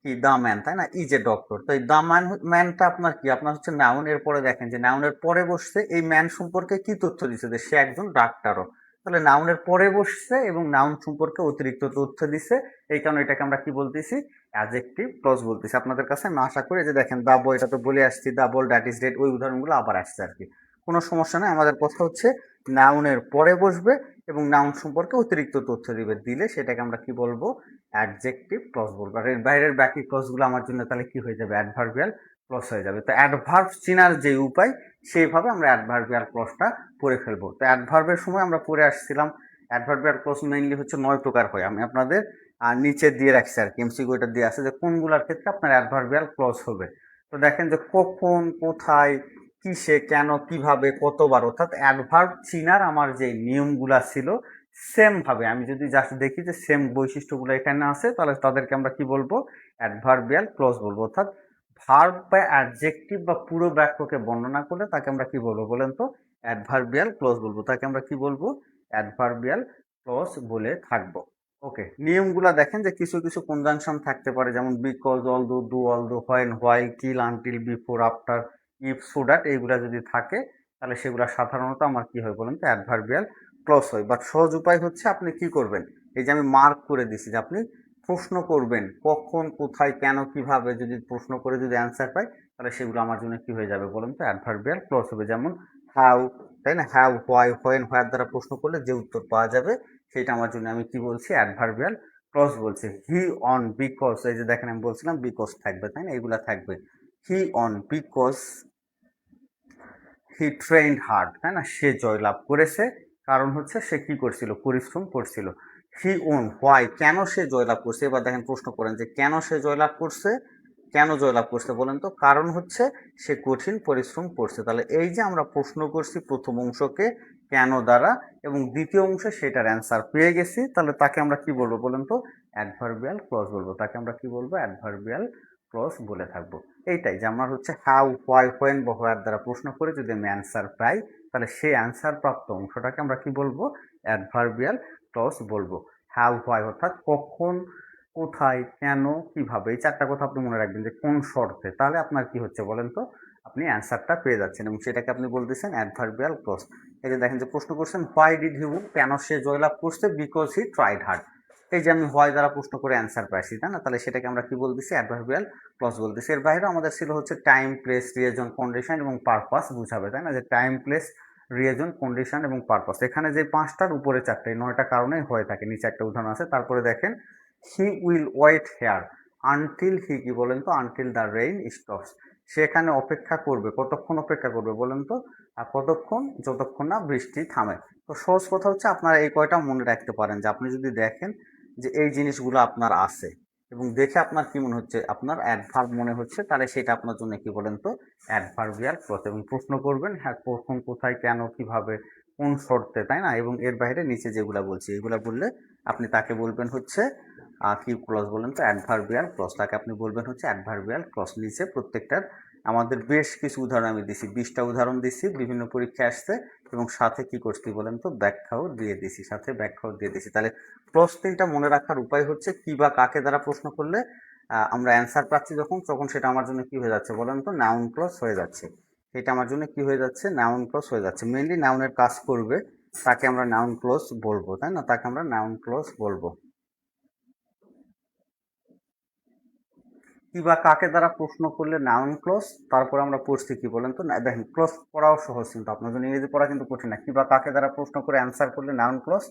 কি দা ম্যান, তাই না, ইজ এ ডক্টর, তো এই দা ম্যান, ম্যানটা আপনার কি, আপনার হচ্ছে নাউন, এরপরে দেখেন যে নাউনের পরে বসছে, এই ম্যান সম্পর্কে কি তথ্য দিচ্ছে, যে সে একজন ডাক্তারও, তাহলে নাউনের পরে বসছে এবং নাউন সম্পর্কে অতিরিক্ত তথ্য দিচ্ছে, এই কারণে এটাকে আমরা কি বলতেছি, অ্যাডজেক্টিভ ক্লজ বলতেছি। আপনাদের কাছে আমি আশা করি যে দেখেন দা বই, এটা তো বলে আসছি, দা বল দ্যাট ইজ ডেড, ওই উদাহরণগুলো আবার আসছে আর কি, কোনো সমস্যা নেই। আমাদের কথা হচ্ছে নাউনের পরে বসবে এবং নাউন সম্পর্কে অতিরিক্ত তথ্য দিবে, দিলে সেটাকে আমরা কি বলবো, অ্যাডজেক্টিভ ক্লজ বলবো। আর এর বাইরের বাকি ক্লজগুলো আমার জন্য তাহলে কি হয়ে যাবে, অ্যাডভার্বিয়াল ক্লজ হয়ে যাবে। তো অ্যাডভার্ব চেনার যে উপায়, সেইভাবে আমরা অ্যাডভার্বিয়াল ক্লজটা পড়ে ফেলবো। তো অ্যাডভার্বের সময় আমরা পড়ে আসছিলাম অ্যাডভার্বিয়াল ক্লজ মেইনলি হচ্ছে 9 প্রকার হয়, আমি আপনাদের নিচে দিয়ে রাখছি আর কি, এমসিকিউটা দিয়ে আছে যে কোনগুলোর ক্ষেত্রে আপনার অ্যাডভার্বিয়াল ক্লজ হবে। তো দেখেন যে কখন, কোথায়, কিসে, কেন, কিভাবে, কতবার, অর্থাৎ অ্যাডভার্ব চিনার আমার যে নিয়মগুলা ছিল, সেম ভাবে আমি যদি জাস্ট দেখি যে সেম বৈশিষ্ট্যগুলো এখানে আছে, তাহলে তাদেরকে আমরা কি বলবো, অ্যাডভার্বিয়াল ক্লজ বলবো। অর্থাৎ ভার্ব বা অ্যাডজেক্টিভ বা পুরো বাক্যকে বর্ণনা করলে তাকে আমরা কি বলবো বলেন তো, অ্যাডভার্বিয়াল ক্লজ বলবো, তাকে আমরা কি বলবো, অ্যাডভার্বিয়াল ক্লজ বলে থাকবো। ওকে, নিয়মগুলা দেখেন যে কিছু কিছু কনজাংশন থাকতে পারে, যেমন because, although, do, although, when, while, till, until, before, after, if, so that, এইগুলা যদি থাকে তাহলে সেগুলা সাধারণত আমার কি হয় বলেন তো, অ্যাডভার্বিয়াল ক্লজ হয়। বাট সহজ উপায় হচ্ছে আপনি কি করবেন, এই যে আমি মার্ক করে দিছি যে আপনি প্রশ্ন করবেন কখন, কোথায়, কেন, কিভাবে, যদি প্রশ্ন করে যদি অ্যান্সার পাই তাহলে সেগুলো আমার জন্য কি হয়ে যাবে বলেন তো, অ্যাডভার্বিয়াল ক্লজ হবে। যেমন হাউ, তাই না, হ্যাভ, হোয়াই, হোয়েন, হোয়ার দ্বারা প্রশ্ন করলে যে উত্তর পাওয়া যাবে সেটা আমার জন্য আমি কি বলছি, অ্যাডভার্বিয়াল ক্লজ বলছি। হি অন, বিকজ, এই যে দেখেন আমি বলছিলাম বিকজ থাকবে, তাই না, এগুলা থাকবে। He won because he trained hard, তাই না, সে জয়লাভ করেছে, কারণ হচ্ছে সে কি করছিল, পরিশ্রম করছিল। হি ওন, হোয়াই, কেন সে জয়লাভ করছে, এবার দেখেন প্রশ্ন করেন যে কেন সে জয়লাভ করছে, কেন জয়লাভ করছে বলেন তো, কারণ হচ্ছে সে কঠিন পরিশ্রম করছে। তাহলে এই যে আমরা প্রশ্ন করছি প্রথম অংশকে কেন দ্বারা এবং দ্বিতীয় অংশে সেটার অ্যান্সার পেয়ে গেছি, তাহলে তাকে আমরা কি বলবো বলেন তো, অ্যাডভার্বিয়াল ক্লজ বলবো, তাকে আমরা কি বলবো, অ্যাডভার্বিয়াল ক্লজ বলে থাকবো। এইটাই যে আমার হচ্ছে হাউ, হোয়াই, হোয়েন বা হোয়ার দ্বারা প্রশ্ন করে যদি আমি অ্যান্সার পাই তাহলে সেই অ্যান্সার প্রাপ্ত অংশটাকে আমরা কি বলবো, অ্যাডভার্বিয়াল ক্লজ বলবো। হাউ, হোয়াই অর্থাৎ কখন, কোথায়, কেন, কিভাবে, এই চারটা কথা আপনি মনে রাখবেন যে কোন শর্তে, তাহলে আপনার কি হচ্ছে বলেন তো, আপনি অ্যান্সারটা পেয়ে যাচ্ছেন এবং সেটাকে আপনি বলতেছেন অ্যাডভার্বিয়াল ক্লজ। এই যে দেখেন যে প্রশ্ন করছেন হোয়াই ডিড হি উইন, কেন সে জয়লাভ করছে, বিকজ হি ট্রাইড হার্ড। এই যে আমি হয় দ্বারা প্রশ্ন করে অ্যান্সার পাইছি, তাই না? তাহলে সেটাকে আমরা কি বলতেছি, অ্যাডভার্বিয়াল ক্লজ বলতেছি। এর বাইরেও আমাদের ছিল হচ্ছে টাইম, প্লেস, রিজন, কন্ডিশন এবং পারপাস বুঝাবে, তাই না? যে টাইম, প্লেস, রিজন, কন্ডিশন এবং পারপাস, এখানে যে পাঁচটার উপরে চারটে, 9টা কারণেই হয়ে থাকে। নিচে একটা উদাহরণ আছে। তারপরে দেখেন, he will wait here until, he কি বলেন তো, আনটিল দ্য রেইন স্টপস, সেখানে অপেক্ষা করবে, কতক্ষণ অপেক্ষা করবে বলেন তো, আর কতক্ষণ, যতক্ষণ না বৃষ্টি থামে। তো সহজ কথা হচ্ছে আপনারা এই কয়টা মনে রাখতে পারেন, যে আপনি যদি দেখেন যে এই জিনিসগুলো আপনার আছে এবং দেখে আপনার কি মনে হচ্ছে, আপনার অ্যাডভার্ব মনে হচ্ছে, তাহলে সেটা আপনার জন্য কি বলেন তো, অ্যাডভার্বিয়াল ক্লজ। এবং প্রশ্ন করবেন, হ্যাঁ কখন, কোথায়, কেন, কিভাবে, কোন শর্তে, তাই না? এবং এর বাইরে নিচে যেগুলা বলছি এগুলা বললে আপনি তাকে বলবেন হচ্ছে কি ক্লজ বলেন তো, অ্যাডভার্বিয়াল ক্লজ। তাকে আপনি বলবেন হচ্ছে অ্যাডভার্বিয়াল ক্লজ। নিচে প্রত্যেকটার আমাদের বেশ কিছু উদাহরণ আমি দিছি, 20টা উদাহরণ দিছি, বিভিন্ন পরীক্ষায় আসছে, এবং সাথে কি করছি বলেন তো, ব্যাখ্যাও দিয়ে দিছি, সাথে ব্যাখ্যাও দিয়ে দিছি। তাহলে ক্লজ 3টা মনে রাখার উপায় হচ্ছে কি বা কাকে দ্বারা প্রশ্ন করলে আমরা অ্যান্সার পাচ্ছি যখন, তখন সেটা আমার জন্য কি হয়ে যাচ্ছে বলেন তো, নাউন ক্লজ হয়ে যাচ্ছে। এটা আমার জন্য কি হয়ে যাচ্ছে, নাউন ক্লজ হয়ে যাচ্ছে। মেইনলি নাউনের কাজ করবে, তাকে আমরা নাউন ক্লজ বলবো, তাই না? তাকে আমরা নাউন ক্লজ বলবো। কি বা কাকে দ্বারা প্রশ্ন করলে নাউন ক্লজ, তারপর আমরা পড়ছি কি বলেন তো, না দেখেন ক্লজ পড়াও সহজ, কিন্তু আপনার জন্য ইংরেজি পড়া কিন্তু কঠিন না। কি বা কাকে দ্বারা প্রশ্ন করে অ্যান্সার করলে নাউন ক্লজ,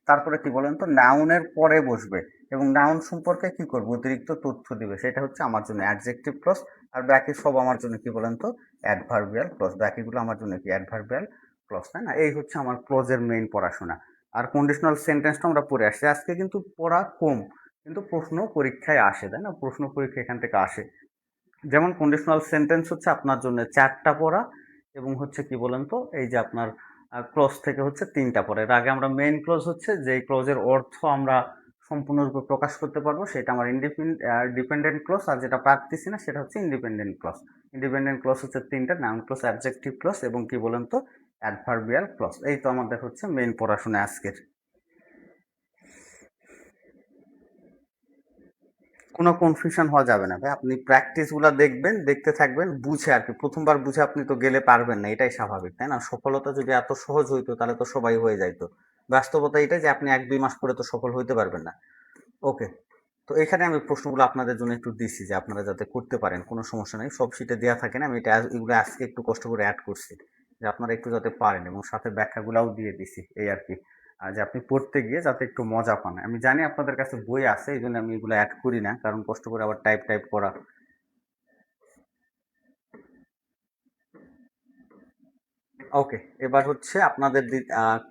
তারপরে কি বলেন তো, নাউনের পরে বসবে এবং নাউন সম্পর্কে কি করবে, অতিরিক্ত তথ্য দিবে, সেটা হচ্ছে আমার জন্য অ্যাডজেক্টিভ ক্লজ। আর বাকি সব আমার জন্য কি বলেন তো, অ্যাডভার্বিয়াল ক্লজ। বাকিগুলো আমার জন্য কি, অ্যাডভার্বিয়াল ক্লজ, তাই না? এই হচ্ছে আমার ক্লজের মেইন পড়াশোনা। আর কন্ডিশনাল সেন্টেন্সটা আমরা পড়ে আসছি। আজকে কিন্তু পড়া কম, কিন্তু প্রশ্ন পরীক্ষায় আসে, তাই না? প্রশ্ন পরীক্ষা এখান থেকে আসে। যেমন কন্ডিশনাল সেন্টেন্স হচ্ছে আপনার জন্য 4টা পড়া, এবং হচ্ছে কি বলেন তো, এই যে আপনার ক্লজ থেকে হচ্ছে 3টা পড়া। এর আগে আমরা মেইন ক্লজ হচ্ছে যে ক্লজের অর্থ আমরা সম্পূর্ণরূপে প্রকাশ করতে পারবো, সেটা আমার ডিপেন্ডেন্ট ক্লজ। আর যেটা পারতেছি না সেটা হচ্ছে ইন্ডিপেন্ডেন্ট ক্লজ। ইন্ডিপেন্ডেন্ট ক্লজ হচ্ছে 3টা, নাউন ক্লজ, অ্যাডজেক্টিভ ক্লজ এবং কি বলেন তো, অ্যাডভার্বিয়াল ক্লজ। এই তো আমাদের হচ্ছে মেইন পড়াশোনা আজকের। কোনো কনফিউশন হওয়া যাবে না ভাই, আপনি প্র্যাকটিসগুলো দেখবেন, দেখতে থাকবেন, বুঝে আর কি। প্রথমবার বুঝে আপনি তো গেলে পারবেন না, এটাই স্বাভাবিক, তাই না? সফলতা যদি এত সহজ হইতো তাহলে তো সবাই হয়ে যাইতো। বাস্তবতা এটাই যে আপনি 1-2 মাস পরে তো সফল হইতে পারবেন না। ওকে, তো এখানে আমি প্রশ্নগুলো আপনাদের জন্য একটু দিচ্ছি যে আপনারা যাতে করতে পারেন, কোনো সমস্যা নেই, সব শিটে দেওয়া থাকে না। আমি এটা এগুলো আজকে একটু কষ্ট করে অ্যাড করছি যে আপনারা একটু যাতে পারেন, এবং সাথে ব্যাখ্যাগুলোও দিয়ে দিছি, এই আর কি। আর যে আপনি পড়তে গিয়ে যাতে একটু মজা পান। আমি জানি আপনাদের কাছে বই আছে, এই জন্য আমি এগুলো অ্যাড করি না, কারণ কষ্ট করে আবার টাইপ টাইপ করা। ওকে, এবার হচ্ছে আপনাদের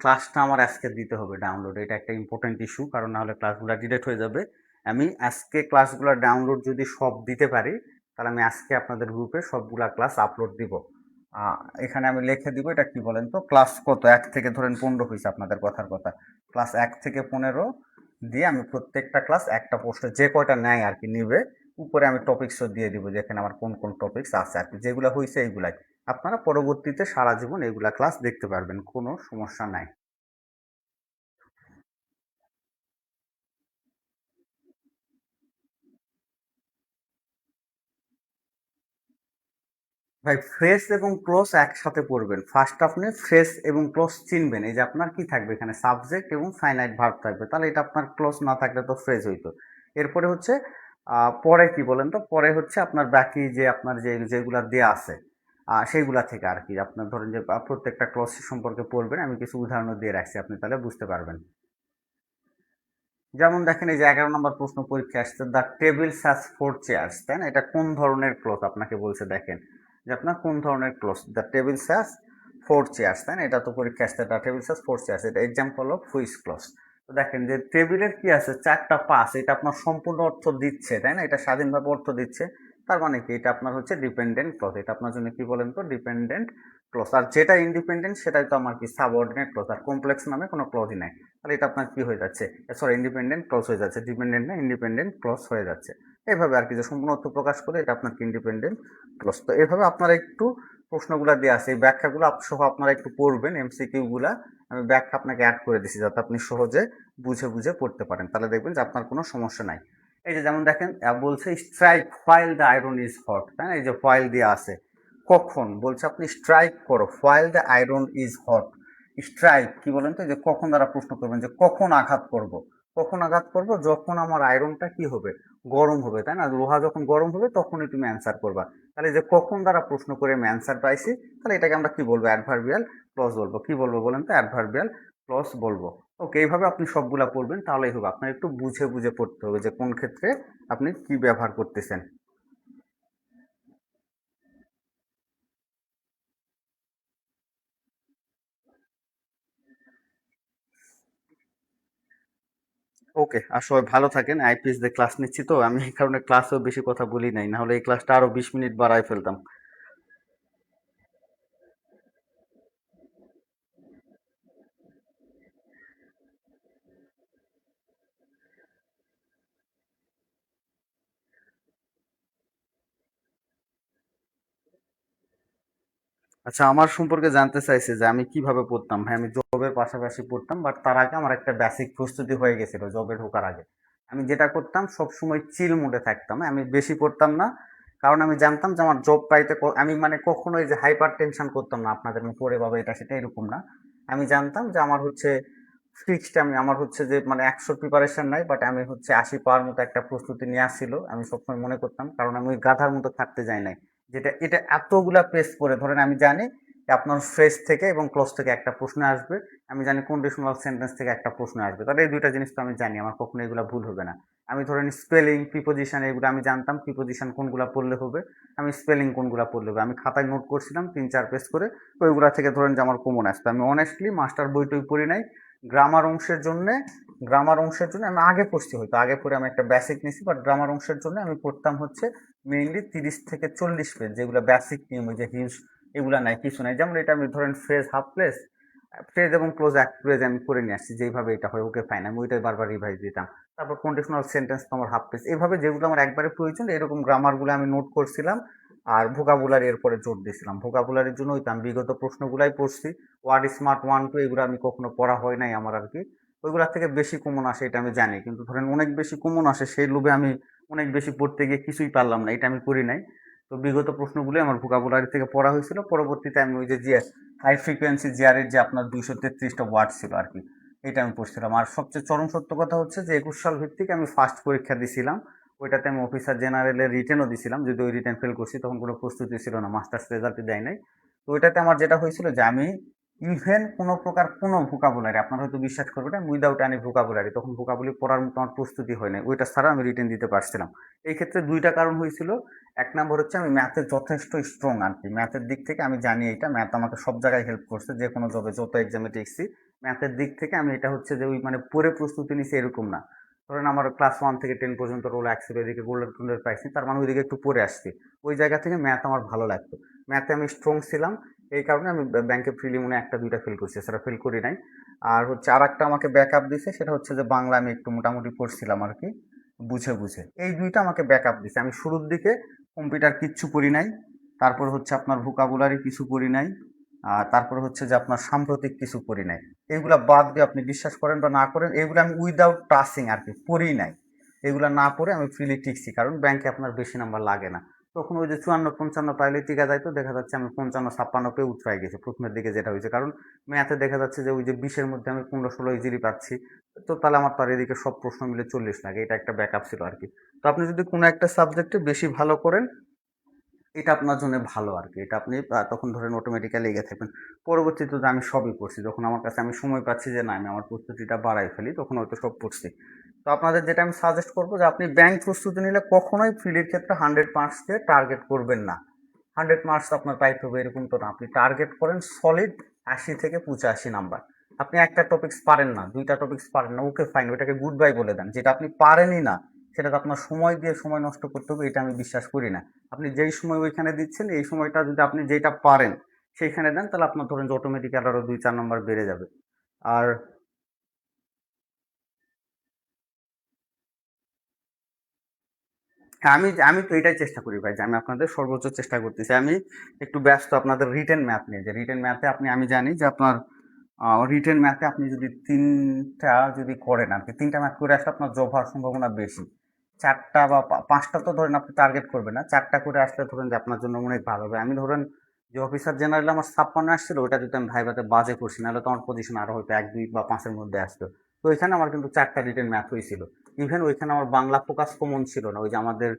ক্লাসটা আমার আজকে দিতে হবে ডাউনলোড। এটা একটা ইম্পর্টেন্ট ইস্যু, কারণ না হলে ক্লাসগুলো ডিলেট হয়ে যাবে। আমি আজকে ক্লাসগুলো ডাউনলোড যদি সব দিতে পারি, তাহলে আমি আজকে আপনাদের গ্রুপে সবগুলা ক্লাস আপলোড দিব। এখানে আমি লিখে দিব, এটা কি বলেন তো, ক্লাস কত 1 থেকে ধরেন 15 হয়েছে আপনাদের কথার কথা, ক্লাস 1 থেকে 15 দিয়ে আমি প্রত্যেকটা ক্লাস একটা পোস্টে যে কয়টা নেয় আর কি নিবে, উপরে আমি টপিক্সও দিয়ে দিব, যেখানে আমার কোন কোন টপিক্স আছে আর কি, যেগুলো হয়েছে এইগুলাই। আপনারা পরবর্তীতে সারা জীবন এগুলা ক্লাস দেখতে পারবেন, কোনো সমস্যা নাই। ভাই ফ্রেজ এবং ক্লোজ একসাথে পড়বেন। ফার্স্ট আপনি ফ্রেজ এবং ক্লোজ চিনবেন। এই যে আপনার কি থাকবে এখানে, সাবজেক্ট এবং ফাইনাইট ভার্ব থাকবে, তাহলে এটা আপনার ক্লোজ না থাকলে তো ফ্রেজ হইতো। এরপরে হচ্ছে পরে কি বলেন তো, পরে হচ্ছে আপনার বাকি যে আপনার যেগুলা দেয়া আছে সেইগুলা থেকে আর কি, আপনার ধরেন যে প্রত্যেকটা ক্লোজ সম্পর্কে পড়বেন। আমি কিছু উদাহরণ দিয়ে রাখছি, আপনি তাহলে বুঝতে পারবেন। যেমন দেখেন, এই যে 11 নম্বর প্রশ্ন পরীক্ষা আসছে, দ্য টেবিল হ্যাজ 4 চেয়ার্স, তাই না? এটা কোন ধরনের ক্লজ আপনাকে বলছে, দেখেন যে আপনার কোন ধরনের clause, the table has 4 chairs, তাই না? এটা তো পরীক্ষা আসছে, দ্য টেবিল হ্যাজ 4 চেয়ার্স, এটা এক্সাম্পল অফ হুইচ ক্লজ। তো দেখেন যে টেবিলের কি আছে, 4টা পাশ, এটা আপনার সম্পূর্ণ অর্থ দিচ্ছে, তাই না? এটা স্বাধীনভাবে অর্থ দিচ্ছে। তার মানে কি, এটা আপনার হচ্ছে ডিপেন্ডেন্ট ক্লজ। এটা আপনার জন্য কি বলেন তো, ডিপেন্ডেন্ট ক্লজ। আর যেটা ইন্ডিপেন্ডেন্ট সেটাই তো আমার কি, সাবঅর্ডিনেট ক্লজ। আর কমপ্লেক্স নামে কোনো ক্লজই নাই। তাহলে এটা আপনার কি হয়ে যাচ্ছে, সরি ইন্ডিপেন্ডেন্ট ক্লজ হয়ে যাচ্ছে, ডিপেন্ডেন্ট না, ইন্ডিপেন্ডেন্ট ক্লজ হয়ে যাচ্ছে। এভাবে আর কি, যে সম্পূর্ণ অর্থ প্রকাশ করে এটা আপনার কি, ইন্ডিপেন্ডেন্ট ক্লজ। তো এভাবে আপনারা একটু প্রশ্নগুলো দিয়ে আছে, এই ব্যাখ্যাগুলো সহ আপনারা একটু পড়বেন, এমসিকিউ গুলা আমি ব্যাখ্যা আপনাকে অ্যাড করে দিচ্ছি, যাতে আপনি সহজে বুঝে বুঝে পড়তে পারেন। তাহলে দেখবেন যে আপনার কোনো সমস্যা নাই। এই যে যেমন দেখেন, বলছে strike while the iron is hot, তাই না? এই যে হোয়াইল দিয়ে আছে, কখন বলছে আপনি স্ট্রাইক করো, while the iron is hot. Strike কি বলেন তো, যে কখন দ্বারা প্রশ্ন করবেন, যে কখন আঘাত করব। কখন আঘাত করবো? যখন আমার আয়রনটা কি হবে, গরম হবে, তাই না? লোহা যখন গরম হবে তখনই তুমি অ্যান্সার করবা। তাহলে যে কখন দ্বারা প্রশ্ন করে আমি অ্যান্সার পাইছি, তাহলে এটাকে আমরা কি বলবো? অ্যাডভার্বিয়াল ক্লজ বলবো। কি বলবো বলেন তো? অ্যাডভার্বিয়াল ক্লজ বলবো। ওকে, এইভাবে আপনি সবগুলা পড়বেন, তাহলেই হবে। আপনার একটু বুঝে বুঝে পড়তে হবে যে কোন ক্ষেত্রে আপনি কি ব্যবহার করতেছেন। ওকে, আর সবাই ভালো থাকেন। আইপিএস দিয়ে ক্লাস নিচ্ছি তো আমি, এই কারণে ক্লাসেও বেশি কথা বলি নাই, না হলে এই ক্লাসটা আরো 20 মিনিট বাড়ায় ফেলতাম। আচ্ছা, আমার সম্পর্কে জানতে চাইছে যে আমি কিভাবে পড়তাম। হ্যাঁ, আমি জবের পাশাপাশি পড়তাম, বাট তার আগে আমার একটা বেসিক প্রস্তুতি হয়ে গেছিল জবে ঢোকার আগে। আমি যেটা করতাম, সব সময় চিল মোডে থাকতাম, আমি বেশি পড়তাম না। কারণ আমি জানতাম যে আমার জব পাইতে আমি মানে কখনোই যে হাইপার টেনশন করতাম না আপনাদের মতো পড়ে পাবে এটা সেটা এরকম না। আমি জানতাম যে আমার হচ্ছে ফিক্সড, আমি আমার হচ্ছে যে মানে 100 প্রিপারেশন নাই, বাট আমি হচ্ছে 80 পাওয়ার মতো একটা প্রস্তুতি নিয়ে আসছিল, আমি সবসময় মনে করতাম। কারণ আমি ওই গাধার মতো থাকতে যাই নাই, যেটা এটা এতগুলা পেজ করে ধরেন আমি জানি যে আপনার ফ্রেজ থেকে এবং ক্লোজ থেকে একটা প্রশ্ন আসবে, আমি জানি কন্ডিশনাল সেন্টেন্স থেকে একটা প্রশ্ন আসবে, তাহলে এই দুইটা জিনিস তো আমি জানি, আমার কখনো এগুলো ভুল হবে না। আমি ধরেন স্পেলিং, প্রিপোজিশন, এগুলো আমি জানতাম প্রিপোজিশন কোনগুলা পড়লে হবে, আমি স্পেলিং কোনগুলা পড়লে হবে, আমি খাতায় নোট করছিলাম 3-4 পেজ করে। ওইগুলা থেকে ধরেন যে আমার কমন আসতো। আমি অনেস্টলি মাস্টার বই টই পড়ি নাই। গ্রামার অংশের জন্য, আমি আগে পড়ছি, হয়তো আগে পড়ে আমি একটা বেসিক নিছি, বাট গ্রামার অংশের জন্য আমি পড়তাম হচ্ছে মেইনলি 30 থেকে 40 পেজ, যেগুলো বেসিক নিয়ম, ওই যে হিউজ এগুলা নাই, কিছু নাই। যেমন এটা আমি ধরেন ফ্রেজ, হাফ প্লেস, ফ্রেজ এবং ক্লোজ এক ফ্রেজ আমি করে নিয়ে আসছি, যেইভাবে এটা হয় ওকে ফাইন, আমি ওইটাই বারবার রিভাইজ দিতাম। তারপর কন্ডিশনাল সেন্টেন্স তো আমার হাফ পেজ, এইভাবে যেগুলো আমার একবারে প্রয়োজন এরকম গ্রামারগুলো আমি নোট করছিলাম। আর ভোকাবুলারি এরপরে জোর দিয়েছিলাম, ভোকাবুলারির জন্য ওই তো আমি বিগত প্রশ্নগুলাই পড়ছি। ওয়ার্ড স্মার্ট 1 2 এগুলো আমি কখনো পড়া হয় নাই আমার আর কি। ওইগুলা থেকে বেশি কমন আসে এটা আমি জানি, কিন্তু ধরেন অনেক বেশি কমন আসে সেই লোভে আমি অনেক বেশি পড়তে গিয়ে কিছুই পারলাম না, এটা আমি করি নাই। তো বিগত প্রশ্নগুলো আমার ভোকাবুলারি থেকে পড়া হয়েছিল, পরবর্তীতে আমি ওই যে জিএস, হাই ফ্রিকোয়েন্সি জিআরের যে আপনার 233টা ওয়ার্ড ছিল আর কি, এটা আমি পড়ছিলাম। আর সবচেয়ে চরম সত্য কথা হচ্ছে যে 21 সাল ভিত্তিক আমি ফার্স্ট পরীক্ষা দিছিলাম, ওইটাতে আমি অফিসার জেনারেলের রিটেনও দিছিলাম, যদি ওই রিটেন ফেল করছি তখন কোনো প্রস্তুতি ছিল না, মাস্টার্স রেজাল্টই দেয় নাই। তো ওইটাতে আমার যেটা হয়েছিল যে আমি ইভেন কোনো প্রকার কোনো ভোকাবুলারি, আপনার হয়তো বিশ্বাস করবেন না, উইদাউট এনি ভোকাবুলারি, তখন ভোকাবুলারি পড়ার মতো আমার প্রস্তুতি হয় নাই, ওইটা ছাড়া আমি রিটেন দিতে পারছিলাম। এই ক্ষেত্রে দুইটা কারণ হয়েছিল। এক নম্বর হচ্ছে আমি ম্যাথে যথেষ্ট স্ট্রং আর কি, ম্যাথের দিক থেকে আমি জানি, এটা ম্যাথ আমাকে সব জায়গায় হেল্প করছে, যে কোনো জবে যত এক্সামে টিকছি ম্যাথের দিক থেকে আমি, এটা হচ্ছে যে ওই মানে পড়ে প্রস্তুতি নিছি এরকম না। ধরেন আমার ক্লাস 1 থেকে 10 পর্যন্ত রোল একশো, এদিকে গোল্ডেন টোল্ডেন পাইছি, তার মানে ওইদিকে একটু পড়ে আসছি, ওই জায়গা থেকে ম্যাথ আমার ভালো লাগতো, ম্যাথে আমি স্ট্রং ছিলাম। এই কারণে আমি ব্যাংকে প্রিলিমিনারি একটা দুইটা ফেল করছি, সেটা ফেল করি নাই। আর হচ্ছে আর একটা আমাকে ব্যাকআপ দিছে, সেটা হচ্ছে যে বাংলা আমি একটু মোটামুটি পড়ছিলাম আর কি, বুঝে বুঝে। এই দুইটা আমাকে ব্যাকআপ দিছে। আমি শুরুর দিকে কম্পিউটার কিচ্ছু করি নাই, তারপর হচ্ছে আপনার ভোকাবুলারি কিছু করি নাই, আর তারপরে হচ্ছে যে আপনার সাম্প্রতিক কিছু করি নাই। এগুলা বাদ দিয়ে আপনি বিশ্বাস করেন বা না করেন, এগুলো আমি উইদাউট টাচিং আর কি পড়ি নাই। এগুলা না করে আমি ফ্রিলি টিকছি, কারণ ব্যাংকে আপনার বেশি নাম্বার লাগে না। তখন ওই যে 54-55 পাইলে টিকা যায়, তো দেখা যাচ্ছে আমি 55-56 পেয়ে উতরাই গেছি প্রথমের দিকে যেটা হয়েছে, কারণ ম্যাথে দেখা যাচ্ছে যে ওই যে 20-এর মধ্যে আমি 15-16 ইজিলি পাচ্ছি। তো তাহলে আমার তো আর এদিকে সব প্রশ্ন মিলে 40 লাগে, এটা একটা ব্যাকআপ ছিল আর কি। তো আপনি যদি কোনো একটা সাবজেক্টে বেশি ভালো করেন, এটা আপনার জন্য ভালো আর কি, এটা আপনি তখন ধরেন অটোমেটিক্যালি এগিয়ে থাকবেন। পরবর্তীতে তো আমি সবই পড়ছি, যখন আমার কাছে আমি সময় পাচ্ছি যে না আমি আমার প্রস্তুতিটা বাড়াই ফেলি, তখন হয়তো সব পড়ছি। তো আপনাদের যেটা আমি সাজেস্ট করবো যে আপনি ব্যাংক প্রস্তুতি নিলে কখনোই ফিলির ক্ষেত্রে 100 মার্কসকে টার্গেট করবেন না। 100 মার্কস আপনার পাইতে হবে এরকম তো না, আপনি টার্গেট করেন সলিড 80 থেকে 85 নাম্বার। আপনি একটা টপিক্স পারেন না, দুইটা টপিক্স পারেন না, ওকে ফাইন, ওইটাকে গুড বাই বলে দেন। যেটা আপনি পারেনই না সেটাতে আপনার সময় দিয়ে সময় নষ্ট করতে হবে, এটা আমি বিশ্বাস করি না। আপনি যেই সময় ওইখানে দিচ্ছেন, এই সময়টা যদি আপনি যেটা পারেন সেইখানে দেন, তাহলে আপনার ধরেন যে অটোমেটিক আরো 2-4 নম্বর বেড়ে যাবে। আর হ্যাঁ, আমি আমি তো এটাই চেষ্টা করি ভাই, যে আমি আপনাদের সর্বোচ্চ চেষ্টা করতেছি। আমি একটু ব্যস্ত আপনাদের রিটেন ম্যাথ নিয়ে, যে রিটেন ম্যাথে আপনি, আমি জানি যে আপনার রিটেন ম্যাথে আপনি যদি তিনটা যদি করেন আর কি, তিনটা ম্যাথ করে আসলে আপনার জব হওয়ার সম্ভাবনা বেশি। চারটা বা পাঁচটা তো ধরেন আপনি টার্গেট করবেন না, চারটা করে আসলে ধরেন যে আপনার জন্য অনেক ভালো হবে। আমি ধরেন যে অফিসার জেনারেল আমার 56 আসছিল, ওটা যদি আমি ভাইভাতে বাজে করছি, নাহলে তো আমার পজিশন আরো হয়তো 1 2 বা 5-এর মধ্যে আসতো। তো ওইখানে আমার কিন্তু 4টা রিটেন ম্যাথ হয়েছিল। ইভেন ওইখানে আমার বাংলা ফোকাস কমন ছিল না, ওই যে আমাদের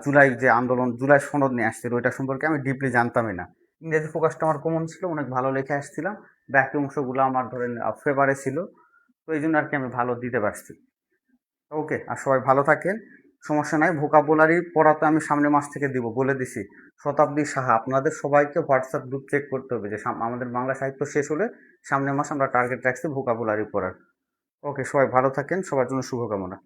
জুলাই যে আন্দোলন, জুলাই সনদ নিয়ে আসছিল ওইটা সম্পর্কে আমি ডিপলি জানতামই না। ইংরেজি ফোকাসটা আমার কমন ছিল, অনেক ভালো লিখে আসছিলাম, বাকি অংশগুলো আমার ধরেন ফেভারে ছিল। তো এই জন্য আর কি আমি ভালো দিতে পারছি। ওকে, আর সবাই ভালো থাকেন, সমস্যা নাই। ভোকাবুলারি পড়া তো আমি সামনের মাস থেকে দিব, বলে দিছি। শতাব্দী সাহা, আপনাদের সবাইকে হোয়াটসঅ্যাপ গ্রুপ চেক করতে হবে যে আমাদের বাংলা সাহিত্য শেষ হলে সামনের মাস আমরা টার্গেট রাখছি ভোকাবুলারি পড়ার। ওকে, সবাই ভালো থাকেন, সবার জন্য শুভকামনা।